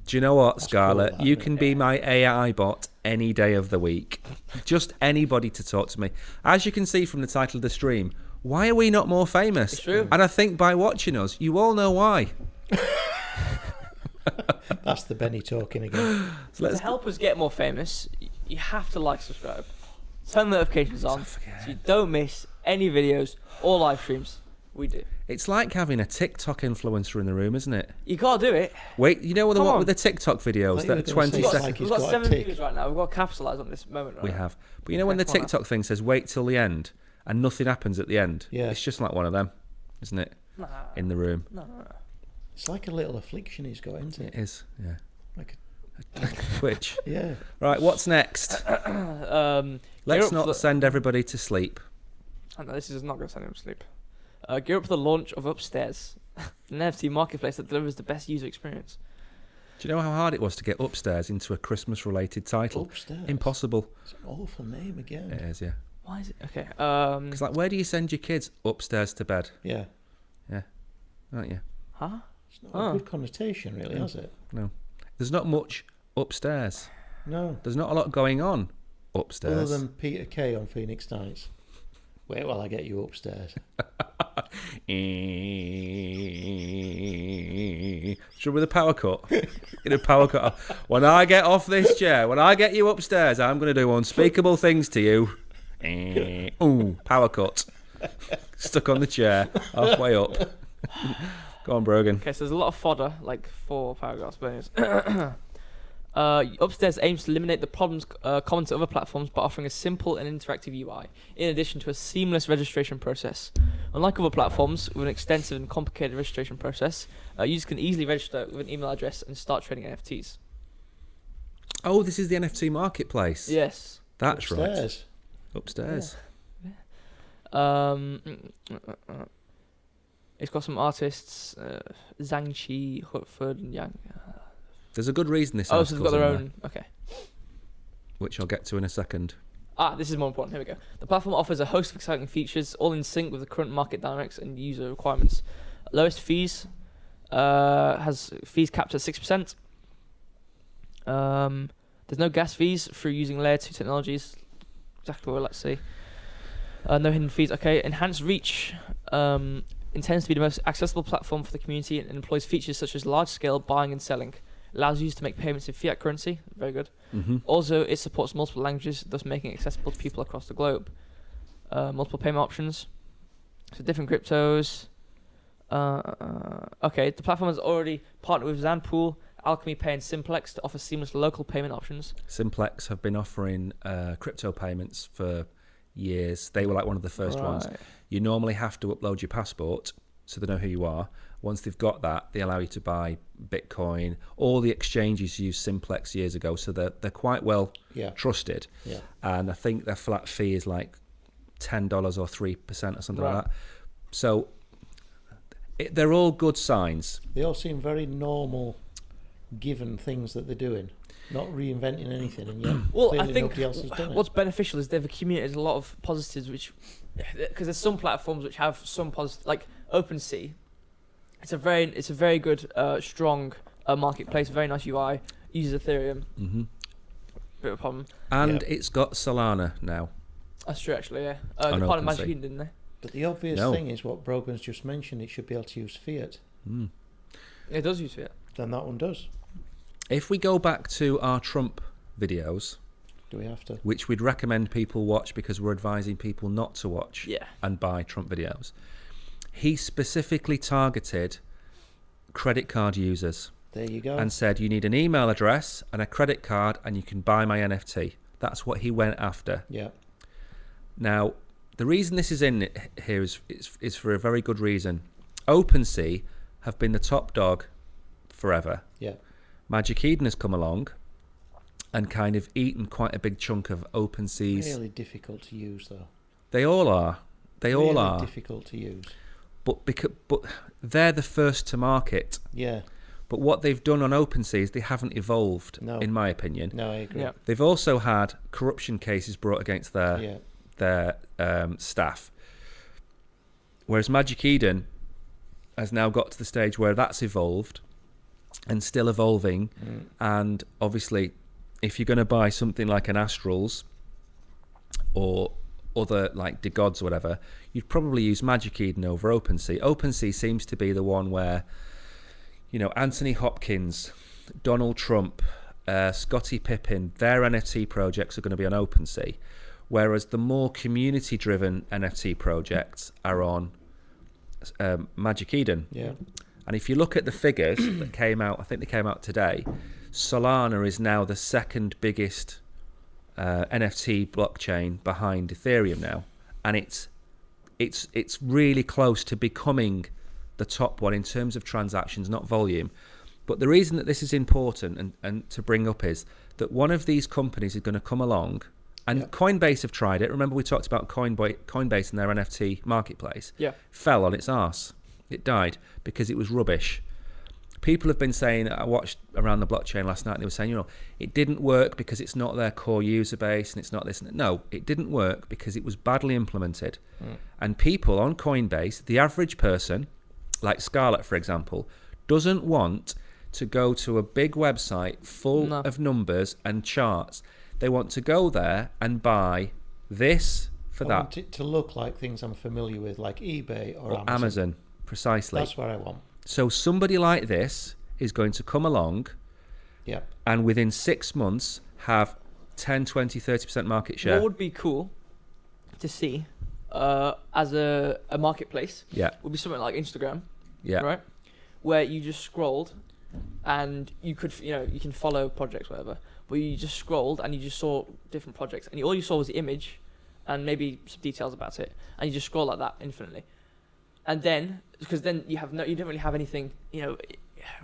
Do you know what, That's Scarlett? cool, that, You isn't can it? be my AI bot any day of the week. Just anybody to talk to me. As you can see from the title of the stream, why are we not more famous? It's true. And I think by watching us, you all know why. That's the Benny talking again. So let's To help us get more famous, you have to like, subscribe, turn notifications on, so you don't miss any videos or live streams. We do. It's like having a TikTok influencer in the room, isn't it? You gotta do it. Wait, you know the Come one on. with the TikTok videos I that thought you are were gonna 20 say We've got, like seconds? he's we've got got a 7 tick. views right now. We've got to capitalise on this moment. Right We now. have. But you know when the come on. TikTok thing says wait till the end and nothing happens at the end? Yeah. It's just like one of them, isn't it? Nah, In the room. no. It's like a little affliction he's got, isn't It it? is, yeah. Like Twitch. yeah. Right, what's next? Let's not send everybody to sleep. Oh, no, this is not going to send him to sleep. Gear up for the launch of Upstairs, an NFT marketplace that delivers the best user experience. Do you know how hard it was to get upstairs into a Christmas-related title? Upstairs. Impossible. It's an awful name again. It is, yeah. Why is it? Okay. Because, like, where do you send your kids? Upstairs to bed, Yeah. aren't you? Huh? It's not Oh. a good connotation, really, has it? No. There's not much upstairs. No. There's not a lot going on upstairs. Other than Peter Kay on Phoenix Nights. Wait while I get you upstairs. Should with a power cut? In a power cut. When I get off this chair, when I get you upstairs, I'm going to do unspeakable things to you. Ooh, power cut. Stuck on the chair, halfway up. Go on, Brogan. Okay, so there's a lot of fodder, like 4 paragraphs, but anyways. Upstairs aims to eliminate the problems common to other platforms by offering a simple and interactive UI, in addition to a seamless registration process. Unlike other platforms with an extensive and complicated registration process, users can easily register with an email address and start trading NFTs. Oh, this is the NFT marketplace. Yes. That's right. Upstairs. Upstairs. It's got some artists, Zhang Qi, Hutford, and Yang. There's a good reason this Oh, so they've got article's their in there, own. Okay. which I'll get to in a second. This is more important. Here we go. The platform offers a host of exciting features, all in sync with the current market dynamics and user requirements. Lowest fees has fees capped at 6%. There's no gas fees through using layer 2 technologies. Exactly what let's see. No hidden fees. Okay. Enhanced reach intends to be the most accessible platform for the community and employs features such as large-scale buying and selling. Allows users to make payments in fiat currency. Very good. Mm-hmm. Also, it supports multiple languages, thus making it accessible to people across the globe. Multiple payment options. So different cryptos. Okay, the platform has already partnered with Zanpool, Alchemy Pay and Simplex to offer seamless local payment options. Simplex have been offering crypto payments for years. They were like one of the first ones. Right. You normally have to upload your passport so they know who you are. Once they've got that, they allow you to buy Bitcoin. All the exchanges used Simplex years ago, so they're quite well trusted. Yeah. And I think their flat fee is like $10 or 3% or something Right. like that. So they're all good signs. They all seem very normal, given things that they're doing, not reinventing anything, and yet Well, clearly I think nobody else has done it. what's beneficial is they've accumulated a lot of positives, which because there's some platforms which have some positive, like OpenSea. It's a very good, strong marketplace. Very nice UI. Uses Ethereum. Mm-hmm. Bit of a problem. And Yeah. it's got Solana now. That's true, actually. Yeah. On They part of OpenSea. Magic Eden, didn't they? But the obvious No. thing is what Brogan's just mentioned. It should be able to use fiat. Mm. It does use it. Then that one does. If we go back to our Trump videos, Do we have to? which we'd recommend people watch because we're advising people not to watch Yeah. and buy Trump videos, he specifically targeted credit card users There you go. and said you need an email address and a credit card and you can buy my NFT. That's what he went after. Yeah. Now, the reason this is in here is for a very good reason. OpenSea have been the top dog forever. Yeah. Magic Eden has come along and kind of eaten quite a big chunk of OpenSea's. Really difficult to use, though. They all are. They all Really are. difficult to use. But they're the first to market. Yeah. But what they've done on OpenSea is they haven't evolved, No. in my opinion. No, I agree. Yeah. They've also had corruption cases brought against their staff. Whereas Magic Eden has now got to the stage where that's evolved and still evolving. Mm. And obviously, if you're going to buy something like an Astrals or other like DeGods or whatever, you'd probably use Magic Eden over OpenSea. OpenSea seems to be the one where, you know, Anthony Hopkins, Donald Trump, Scottie Pippen, their NFT projects are going to be on OpenSea, whereas the more community-driven NFT projects are on Magic Eden. Yeah. And if you look at the figures that came out, I think they came out today, Solana is now the second biggest NFT blockchain behind Ethereum now, and it's really close to becoming the top one in terms of transactions, not volume. But the reason that this is important and to bring up is that one of these companies is going to come along, and Yeah. Coinbase have tried it. Remember we talked about Coinbase and their NFT marketplace? Yeah. Fell on its arse. It died because it was rubbish. People have been saying, I watched Around the Blockchain last night, and they were saying, you know, it didn't work because it's not their core user base and it's not this and that. No, it didn't work because it was badly implemented. And people on Coinbase, the average person, like Scarlett, for example, doesn't want to go to a big website full No. of numbers and charts. They want to go there and buy this for I that. want it to look like things I'm familiar with, like eBay or Or Amazon, precisely. That's what I want. So somebody like this is going to come along Yep. and within 6 months have 10, 20, 30% market share. What would be cool to see as a marketplace Yeah, would be something like Instagram, yeah, right? Where you just scrolled and you could, you can follow projects, whatever. But you just scrolled and you just saw different projects, and all you saw was the image and maybe some details about it, and you just scroll like that infinitely. And then, because then you don't really have anything,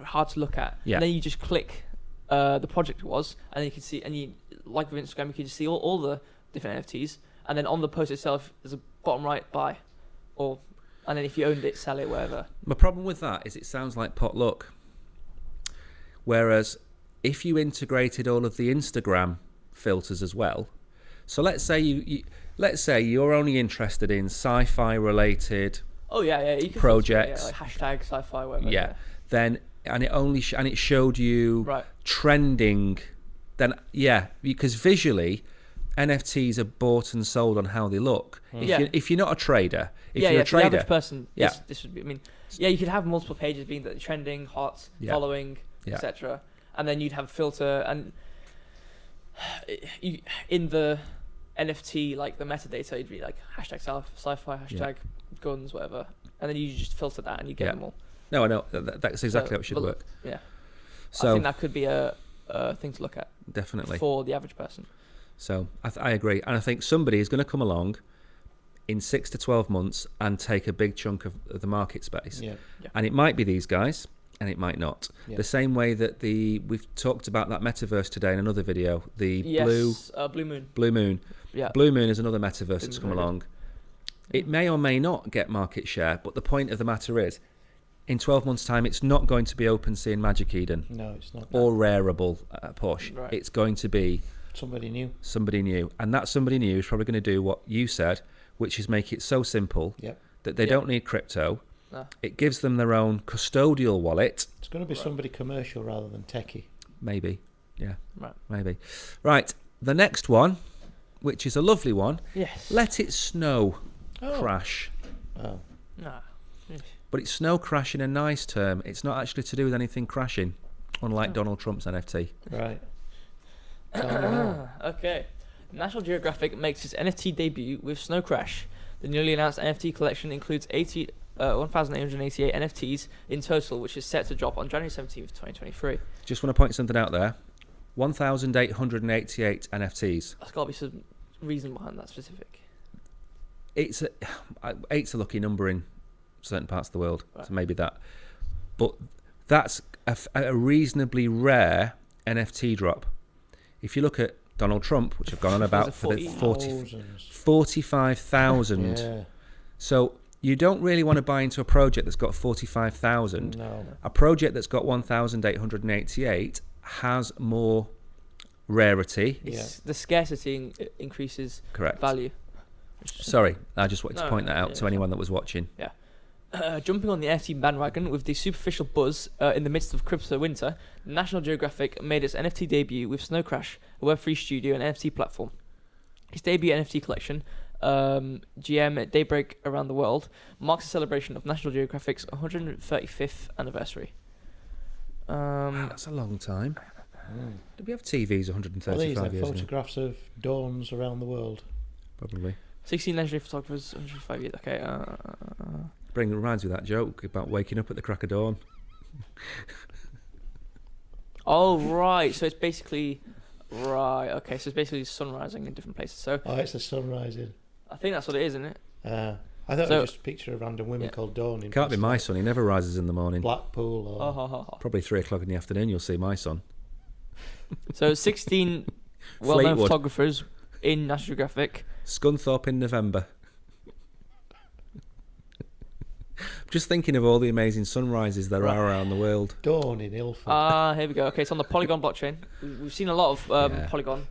hard to look at. Yeah. And then you just click the project it was, and then you can see, and you, like with Instagram, you can just see all the different NFTs, and then on the post itself, there's a bottom right buy, and then if you owned it, sell it, whatever. My problem with that is it sounds like potluck. Whereas if you integrated all of the Instagram filters as well, so let's say you're only interested in sci-fi related, Oh yeah, you can Projects. filter it, like hashtag sci-fi, whatever. yeah, then and it only and it showed you Right. trending, then yeah, because visually NFTs are bought and sold on how they look. Yeah. If you're not a trader, if yeah, you're a for the trader, average person, Yeah. this would be. I mean, yeah, you could have multiple pages being the trending, hot, Yeah. following, Yeah. etc., and then you'd have a filter, and in the NFT, like the metadata, you'd be like hashtag sci-fi, hashtag guns, whatever, and then you just filter that and you get Yeah. them all. no, I know that's exactly So, how it should but- work. Yeah, I So think that could be a thing to look at definitely. for the average person. So I agree, and I think somebody is going to come along in 6 to 12 months and take a big chunk of the market space. Yeah. And it might be these guys, and it might not. Yeah. The same way that we've talked about that metaverse today in another video. The Blue Moon. Blue Moon. Yeah. Blue Moon is another metaverse that's come Didn't know along. It may or may not get market share, but the point of the matter is, in 12 months' time, it's not going to be OpenSea and Magic Eden No, it's not. or Rareable Push. Right. It's going to be Somebody new. somebody new. And that somebody new is probably going to do what you said, which is make it so simple Yep. that they Yep. don't need crypto. No. It gives them their own custodial wallet. It's going to be somebody commercial rather than techie. Maybe. Yeah, Right. maybe. Right, the next one, which is a lovely one, Yes. Let It Snow Oh. Crash. Oh. Nah. But it's snow crash in a nice term. It's not actually to do with anything crashing, unlike Donald Trump's NFT. Right. Tell me more. Okay. National Geographic makes its NFT debut with Snow Crash. The newly announced NFT collection includes 1,888 NFTs in total, which is set to drop on January 17th, 2023. Just want to point something out there. 1,888 NFTs. There's got to be some reason behind that specific. Eight's a lucky number in certain parts of the world, Right. so maybe that. But that's a reasonably rare NFT drop. If you look at Donald Trump, which I've gone on about for the 45,000. Yeah. So you don't really want to buy into a project that's got 45,000. No. A project that's got 1,888 has more rarity. It's the scarcity increases Correct. value. Sorry, I just wanted to No, point that out yeah, to anyone that was watching. Jumping on the NFT bandwagon with the superficial buzz in the midst of crypto winter, National Geographic made its NFT debut with Snow Crash, a Web3 studio and NFT platform. Its debut NFT collection, GM at Daybreak Around the World, marks a celebration of National Geographic's 135th anniversary. Wow, that's a long time. Mm. Did we have TVs Well, 135 these are years ago? photographs of dawns around the world. Probably. 16 legendary photographers, 105 years. Okay. Reminds me of that joke about waking up at the crack of dawn. Oh, right. So it's basically... Right, okay. So it's basically sun rising in different places. So Oh, it's the sun rising. I think that's what it is, isn't it? I thought So- it was just a picture of random women Yeah. called Dawn in Can't be places my like son. He never rises in the morning. Blackpool or Probably 3 o'clock in the afternoon. You'll see my son. So 16 well-known Fleetwood. photographers in National Geographic. Scunthorpe in November. Just thinking of all the amazing sunrises there are around the world. Dawn in Ilford. Here we go. Okay, it's on the Polygon blockchain. We've seen a lot of Yeah. Polygon,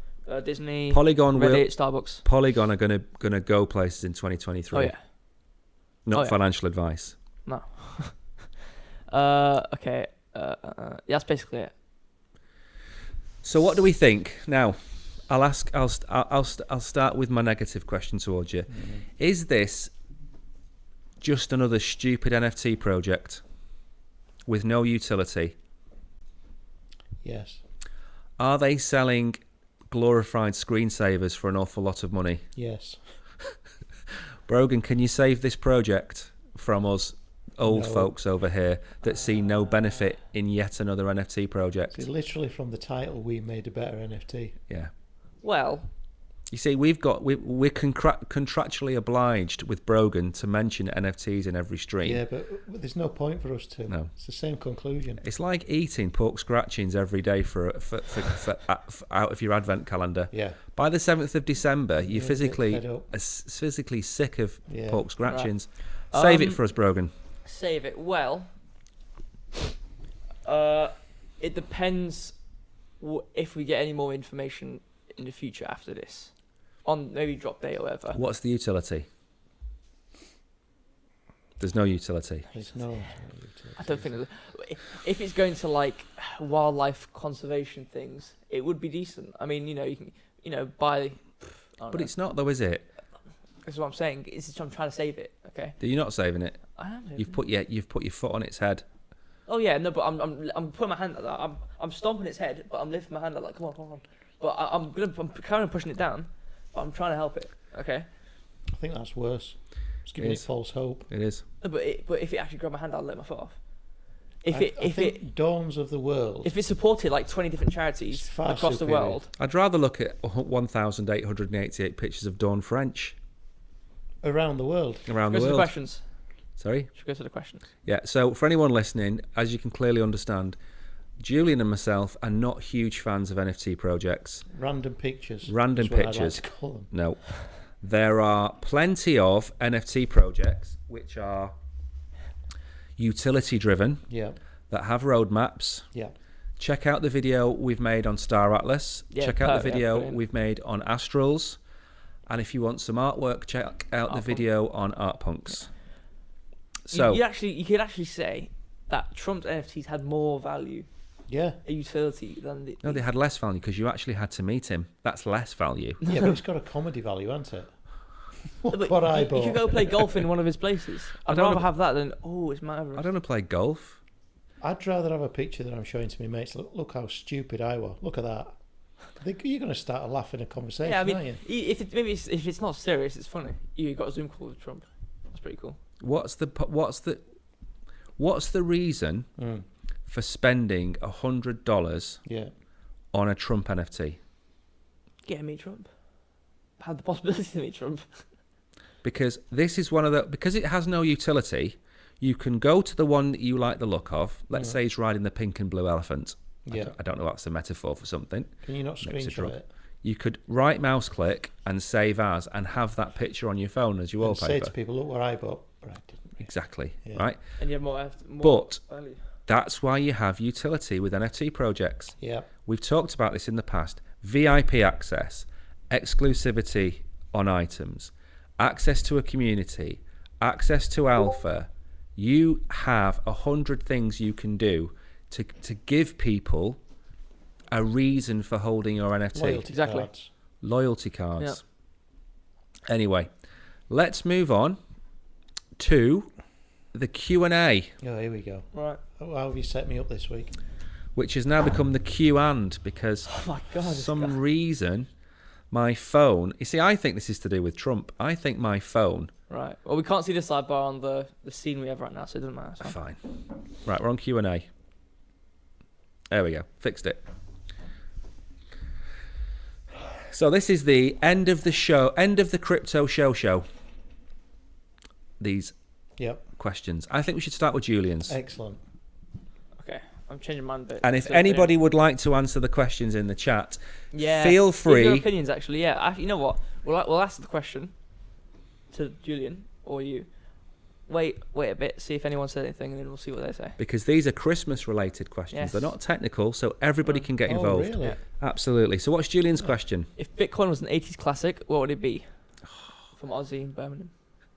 Disney, Polygon Reddit, Starbucks. Polygon are gonna go places in 2023. Oh yeah, Not Oh, yeah. financial advice. no. Okay. That's basically it. So what do we think now? I'll start with my negative question towards you. Is this just another stupid NFT project with no utility? Yes. Are they selling glorified screensavers for an awful lot of money? Yes. Brogan, can you save this project from us old No. folks over here that see no benefit in yet another NFT project? Because literally from the title, we made a better NFT. Yeah. Well, You see, we're contractually obliged with Brogan to mention NFTs in every stream. Yeah, but there's no point for us to. No. It's the same conclusion. It's like eating pork scratchings every day for out of your advent calendar. Yeah. By the 7th of December, you're Yeah, physically get fed up. physically sick of Yeah. pork scratchings. Save it for us, Brogan. save it. Well, it depends if we get any more information in the future after this, on maybe drop day or whatever. What's the utility? There's no utility. There's no. I don't think if it's going to like wildlife conservation things, it would be decent. I mean, you can buy. But it's not, though, is it? That's what I'm saying. I'm trying to save it. Okay. You're not saving it. I am. Saving You've put your foot on its head. Oh yeah, no, but I'm putting my hand like that. I'm stomping its head, but I'm lifting my hand like, come on. But I'm kind of pushing it down, but I'm trying to help it. Okay. I think that's worse. It's giving It it is. false hope. It is. No, but if it actually grabbed my hand, I'll let my foot off. if I it think Dawns of the World. if it supported like 20 different charities It's far across the superior. world, I'd rather look at 1,888 pictures of Dawn French Around the world. around go the to the world. questions. Sorry? Should we go to the questions? Yeah, so for anyone listening, as you can clearly understand, Julian and myself are not huge fans of NFT projects. Random pictures. Random is what I'd like pictures. to call them. No. There are plenty of NFT projects which are utility driven, Yeah. that have roadmaps. Yeah. Check out the video we've made on Star Atlas. Yeah, Check out the perfect, yeah, video brilliant. we've made on Astrals. And if you want some artwork, check out the Art video on Art Punks. So, You could actually say that Trump's NFTs had more value, Yeah. a utility than the. no, they had less value because you actually had to meet him. That's less value. Yeah, but it's got a comedy value, hasn't it? But Look what I you bought. could go play golf in one of his places. I'd don't rather know- have that than it's Mount Everest. I don't want to play golf. I'd rather have a picture that I'm showing to my mates. Look how stupid I was. Look at that. I think you're going to start a laugh in a conversation, Yeah, I aren't you? mean, if it's not serious, it's funny. You got a Zoom call with Trump. That's pretty cool. What's the reason Mm. for spending $100 Yeah. on a Trump NFT? Get to meet Trump. Have the possibility to meet Trump. Because this is one of the because it has no utility. You can go to the one that you like the look of. Let's say he's riding the pink and blue elephant. Yeah. I don't know, that's a metaphor for something. Can you not Next to screenshot drug. it? You could right mouse click and save as and have that picture on your phone as your And say wallpaper. to people, look what I bought. But I didn't. Exactly. Yeah. Right. And you have more But value. that's why you have utility with NFT projects. Yeah. We've talked about this in the past. VIP access, exclusivity on items, access to a community, access to alpha. You have 100 things you can do to give people a reason for holding your NFT. Loyalty Exactly. cards. Loyalty cards. Anyway, let's move on to the Q&A, Oh, here we go. Right. Oh, how have you set me up this week? which has now become the Q&, because Oh my God. for this some guy. reason my phone, you see, I think this is to do with Trump. I think my phone, Right. Well, we can't see the sidebar on the scene we have right now, so it doesn't matter. It's fine. fine. Right, we're on Q&A. There we go. Fixed it. So this is the end of the show, end of the crypto show. These Yep. questions. I think we should start with Julian's. Excellent. Okay. I'm changing mine a bit. And if to anybody Ethereum. would like to answer the questions in the chat, yeah, feel give your free. opinions, actually. Yeah. You know what? We'll ask the question to Julian or you. Wait a bit. See if anyone said anything, and then we'll see what they say. Because these are Christmas-related questions. Yes. They're not technical, so everybody can get Oh, involved. really? Yeah. Absolutely. So what's Julian's question? If Bitcoin was an 80s classic, what would it be? From Aussie in Birmingham.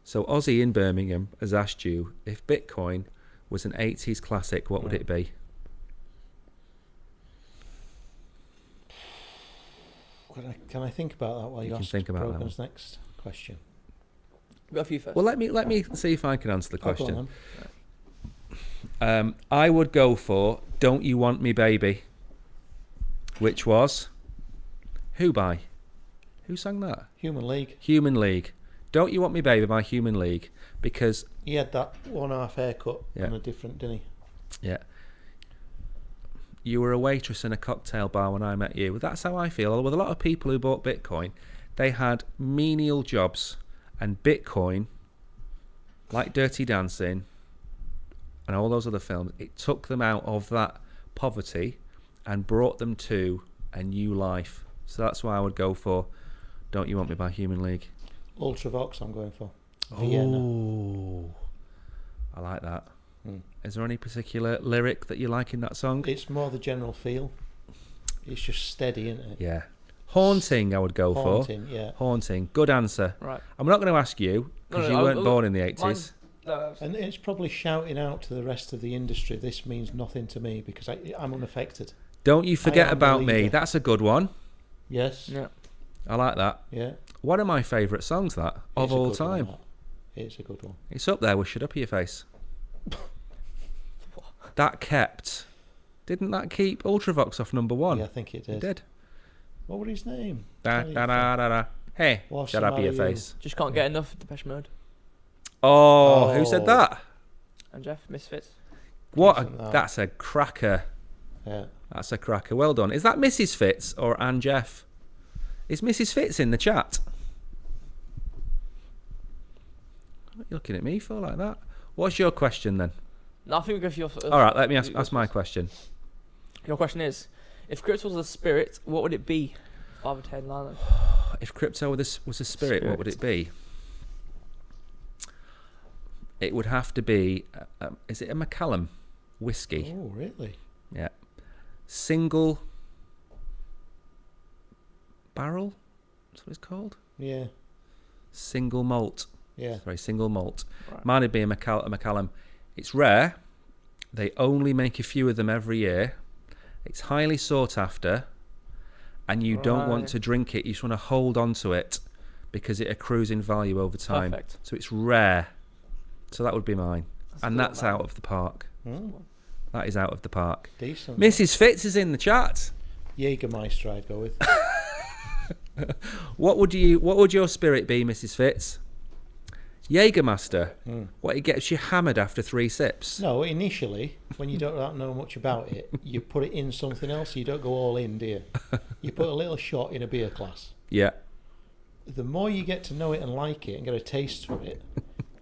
So Ozzy in Birmingham has asked you, if Bitcoin was an 80s classic, what would it be? Can I think about that while You you can ask think about that Brogan's next question? Go a few first. Well, let me see if I can answer the Oh, go on question. then. I would go for "Don't You Want Me, Baby," which was who by? Who sang that? Human League. Human League. "Don't You Want Me, Baby" by Human League, because He had that 1/2 haircut Yeah. on a different, didn't he? yeah, you were a waitress in a cocktail bar when I met you. That's how I feel. With a lot of people who bought Bitcoin, they had menial jobs, and Bitcoin, like Dirty Dancing and all those other films, it took them out of that poverty and brought them to a new life. So that's why I would go for "Don't You Want Me" by Human League. Ultravox, I'm going for. Vienna. Oh, I like that. Hmm. Is there any particular lyric that you like in that song? It's more the general feel. It's just steady, isn't it? Yeah. "Haunting" I would go Haunting, yeah. for. "Haunting." Good answer. Right. I'm not going to ask you because you weren't born in the 80s. Mine's- no, And it's probably shouting out to the rest of the industry, this means nothing to me because I'm unaffected. "Don't You Forget am the About Me." leader. That's a good one. Yes. yeah. I like that. Yeah. One of my favourite songs, that, of It's a all good one, time. that. It's a good one. It's up there with "Shut Up Your Face." That kept... Didn't that keep Ultravox off number one? Yeah, I think it It did. did. What was his name? Da, Tell you da, the da, da, da. Hey, What's shut the up your matter with face. Just can't get enough of Depeche Mode. Oh, who said Oh. that? And Jeff, Misfits. Decent, that. That's a cracker. Yeah. That's a cracker. Well done. Is that Mrs. Fitz or Anne Jeff? Is Mrs. Fitz in the chat? What are you looking at me for like that? What's your question then? No, I think we go for your. All right, let me ask my question. Your question is, if crypto was a spirit, what would it be? Father Ted Lano. If crypto was a spirit, what would it be? It would have to be, is it a Macallan whiskey? Oh, really? Yeah. Single barrel? That's what it's called? Yeah. Single malt. Yeah. Sorry, single malt. Right. Mine would be a Macallan. It's rare. They only make a few of them every year. It's highly sought after. And you don't want Right. to drink it. You just want to hold on to it because it accrues in value over time. Perfect. So it's rare. So that would be mine. That's a And good that's one, out of the park. Mm, That is out of the park. decent. Mrs. Fitz is in the chat. Jägermeister, I'd go with. What would your spirit be, Mrs. Fitz? Jägermeister. Mm. What, it gets you hammered after 3 sips? No, initially, when you don't know much about it, you put it in something else. You don't go all in, do you? You put a little shot in a beer glass. Yeah. The more you get to know it and like it and get a taste for it,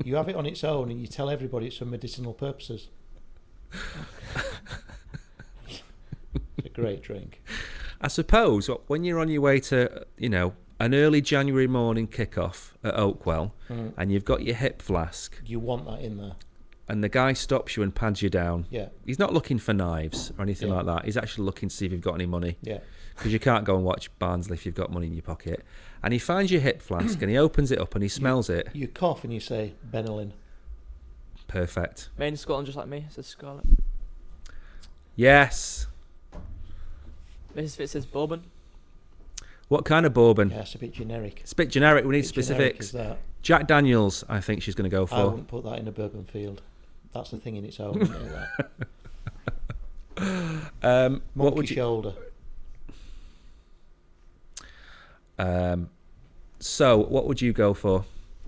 you have it on its own and you tell everybody it's for medicinal purposes. It's a great drink. I suppose when you're on your way to, an early January morning kickoff at Oakwell and you've got your hip flask You want that in there. and the guy stops you and pads you down, Yeah, he's not looking for knives or anything Yeah. like that. He's actually looking to see if you've got any money. yeah. Because you can't go and watch Barnsley if you've got money in your pocket. And he finds your hip flask and he opens it up and he smells it. You cough and you say, Benelin. Perfect. Made in Scotland, just like me, says Scarlett. Yes. Mrs. Fitz says bourbon. What kind of bourbon? Yeah, it's a bit generic. It's a bit generic. We need Bit generic specifics. as that. Jack Daniels, I think she's going to go I for. wouldn't put that in a bourbon field. That's the thing in its own. Isn't it, that? What Monkey would you? shoulder. So, what would you go for?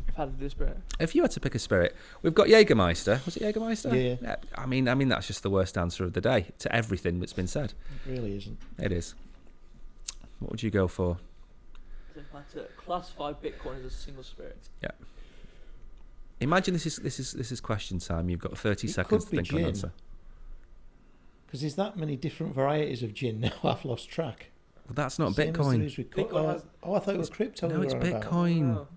If I had to do spirit. If you had to pick a spirit, we've got Jägermeister. Was it Jägermeister? Yeah. I mean, that's just the worst answer of the day to everything that's been said. It really isn't. It is. What would you go for? If I had to classify Bitcoin as a single spirit. Imagine this is question time. You've got 30 It seconds could to be think of an gin. answer. Because there's that many different varieties of gin now, I've lost track. Well, that's not Same as there Bitcoin. is with Bitcoin has- I thought it was crypto. No, we it's were on about. Bitcoin. Oh.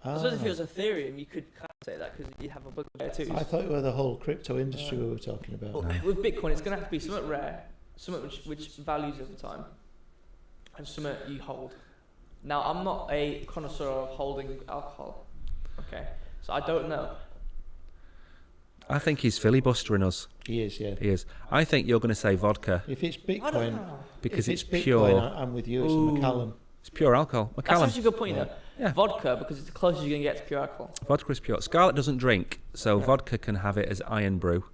I Ah, suppose if it was Ethereum, you could kind of say that because you have a book there too. I thought it was the whole crypto industry we were talking about. Well, with Bitcoin, it's going to have to be something rare, something which values over time, and something you hold. Now, I'm not a connoisseur of holding alcohol, okay? So I don't know. I think he's filibustering us. He is, yeah. He is. I think you're going to say vodka If it's I don't Bitcoin, know. because if it's Bitcoin, pure. I'm with you. It's Ooh. a Macallan. It's pure alcohol. That's Macallan. actually a good point, though. Yeah. Vodka, because it's the closest you're going to get to pure alcohol. Vodka is pure. Scarlett doesn't drink, so Yeah. vodka can have it as iron brew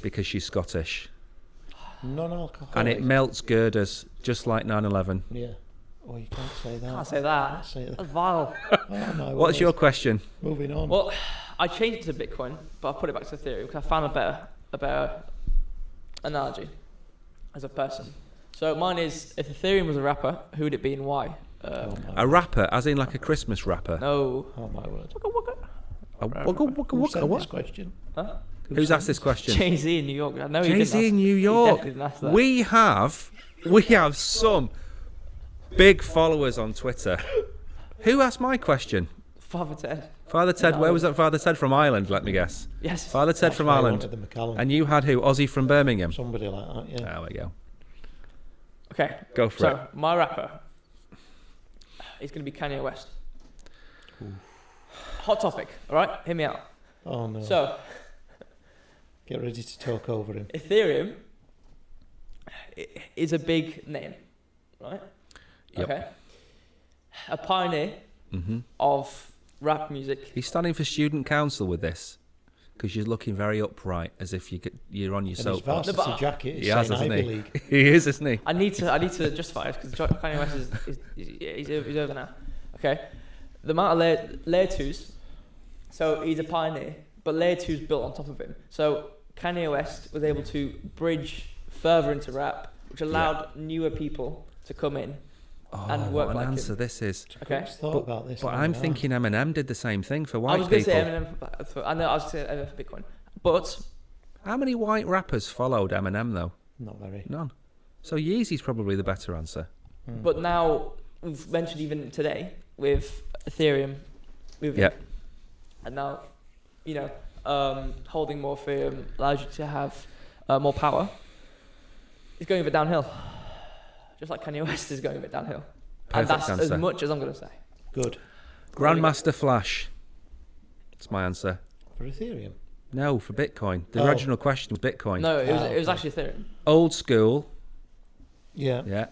because she's Scottish. Non-alcoholic. And it melts girders just like 9/11. Yeah. Oh, you can't say that. Can't say that. Can't say that. That's vile. Oh, my What's word. your question? Moving on. Well, I changed it to Bitcoin, but I put it back to Ethereum because I found a better analogy as a person. So mine is, if Ethereum was a rapper, who would it be and why? Oh, my, A rapper, as in like a Christmas rapper. No. oh, my word. A wugga wugga Who wugga sent this what? question? Huh? Who's asked this question? Jay-Z in New York. I know he didn't Jay-Z ask- in New he York. definitely didn't ask that. We have some big followers on Twitter. Who asked my question? Father Ted. Father Ted. No. Where was that Father Ted from Ireland? Let me guess. Yes. Father Ted That's from why I Ireland. wanted the Macallan. And you had who? Ozzy from Birmingham. Somebody like that, yeah. There we go. Okay. Go for So it. my rapper is going to be Kanye West. Hot topic. All right. Hear me out. Oh, no. So Get ready to talk over him. Ethereum is a big name, right? Yep. Okay. A pioneer hmm of rap music. He's standing for student council with this because you're looking very upright, as if you're on your And his soapbox. varsity No, but- jacket is He has, saying hasn't Ivy he? League. He is, isn't he? I need to justify it because Kanye West he's over now. Okay. The amount of layer twos. So he's a pioneer, but layer two's built on top of him. So Kanye West was able to bridge further into rap, which allowed newer people to come in and work what an like answer him. this is. Okay. Who's thought about this? But long I'm enough? thinking Eminem did the same thing for I white was going to people. say Eminem. I know I was going to say Eminem for Bitcoin, but How many white rappers followed Eminem though? Not very. None. So Yeezy's probably the better answer. but now we've mentioned even today with Ethereum moving, Yeah. and now holding more Ethereum allows you to have more power. It's going a bit downhill, just like Kanye West is going a bit downhill, and Perfect that's answer. as much as I'm going to say. Good. Grandmaster Flash. That's my answer. For Ethereum. No, for Bitcoin. The Oh. original question was Bitcoin. No, it was okay. actually Ethereum. Old school. Yeah. Yeah.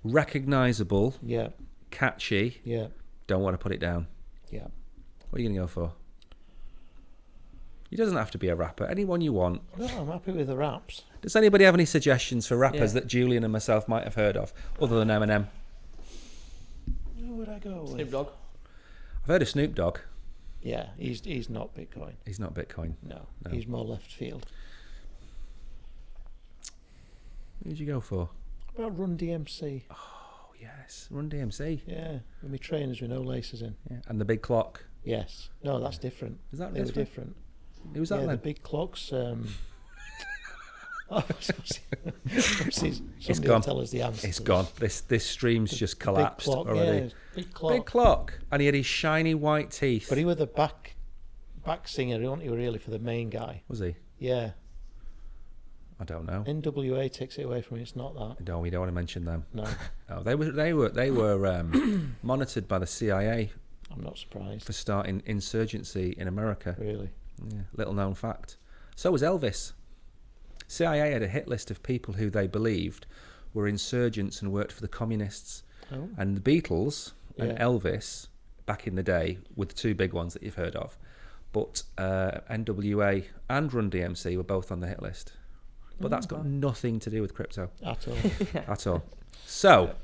Recognizable. Yeah. Catchy. Yeah. Don't want to put it down. Yeah. What are you going to go for? He doesn't have to be a rapper. Anyone you want. No, I'm happy with the raps. Does anybody have any suggestions for rappers Yeah. that Julian and myself might have heard of, other than Eminem? Who would I go with? Snoop Dogg. I've heard of Snoop Dogg. Yeah, he's not Bitcoin. He's not Bitcoin. No, No. he's more left field. Who'd you go for? What about Run DMC? Oh, yes. Run DMC. Yeah, with me trainers with no laces in. Yeah. And the big clock. Yes. No, that's different. Is that They were different? different. Who was that Yeah, the then? big clocks. Oh, somebody gone. will tell us the answer. It's to gone. this. This stream's just collapsed big clock, already. Yeah, big clock. Big clock. And he had his shiny white teeth. But he was the back singer, wasn't he, really, for the main guy? Was he? Yeah. I don't know. NWA takes it away from me. It's not that. No, we don't want to mention them. No, No, they were monitored by the CIA I'm not surprised. for starting insurgency in America. Really. Yeah, little known fact. So was Elvis. CIA had a hit list of people who they believed were insurgents and worked for the communists. Oh. And the Beatles and Yeah. Elvis, back in the day, were the two big ones that you've heard of. But NWA and Run DMC were both on the hit list. But that's got nothing to do with crypto At all. at all. So,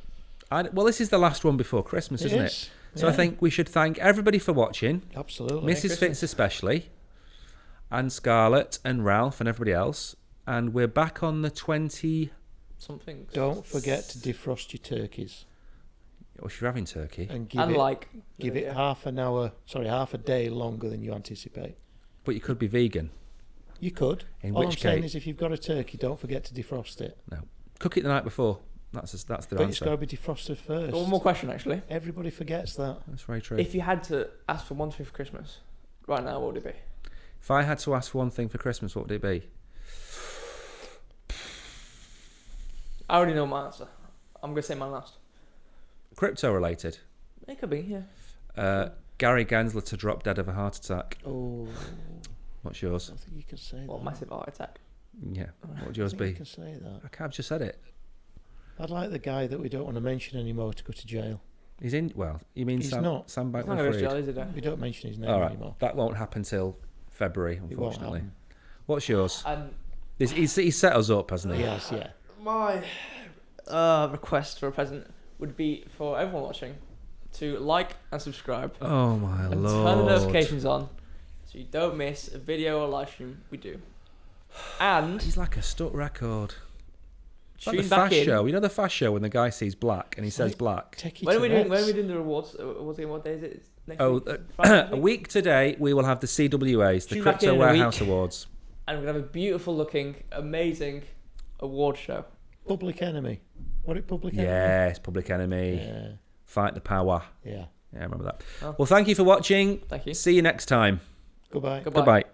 well, this is the last one before Christmas, isn't it? is. So I Yeah. think we should thank everybody for watching. Absolutely. Mrs. Fitz especially, and Scarlett and Ralph and everybody else. And we're back on the 20... Something. Don't forget to defrost your turkeys Or if you're having turkey. and give And it yeah. half a day longer than you anticipate. But you could be vegan. You could. In All which I'm saying case- is, if you've got a turkey, don't forget to defrost it. No. Cook it the night before. That's the But it's answer. got to be defrosted first. One more question, actually. Everybody forgets that. That's very true. If you had to ask for one thing for Christmas, right now, what would it be? If I had to ask for one thing for Christmas, what would it be? I already know my answer. I'm going to say mine last. Crypto related. It could be, yeah. Gary Gensler to drop dead of a heart attack. Oh, What's yours? I think you can say What that. massive heart attack. Yeah. What would I yours think you be? can say that. I've just said it. I'd like the guy that we don't want to mention anymore to go to jail. He's in. Well, you mean He's Sam not. Sam It's not going to go to jail, Bankman-Fried? is it? though? We don't mention his name All right. anymore. That won't happen till February, It won't unfortunately. happen. What's yours? And He's set us up, hasn't he? Yes, yeah. my request for a present would be for everyone watching to like and subscribe Oh my and lord! turn the notifications on so you don't miss a video or live stream we do. And He's like a stuck record. It's like the tune back fast in. show. You know the fast show when the guy sees black and he says like- black. Techie When are we doing Tourette's. the rewards? What day is it? It's next Oh, week? Friday next a week? week today we will have the CWAs, the Tune back Crypto in a Warehouse week. Awards. And we're going to have a beautiful looking, amazing award show. Public Enemy. What it Public Enemy? Yes, Public Enemy. Yeah. Fight the power. Yeah. Yeah, I remember that. Oh. Well, thank you for watching. Thank you. See you next time. Goodbye. Goodbye. Goodbye.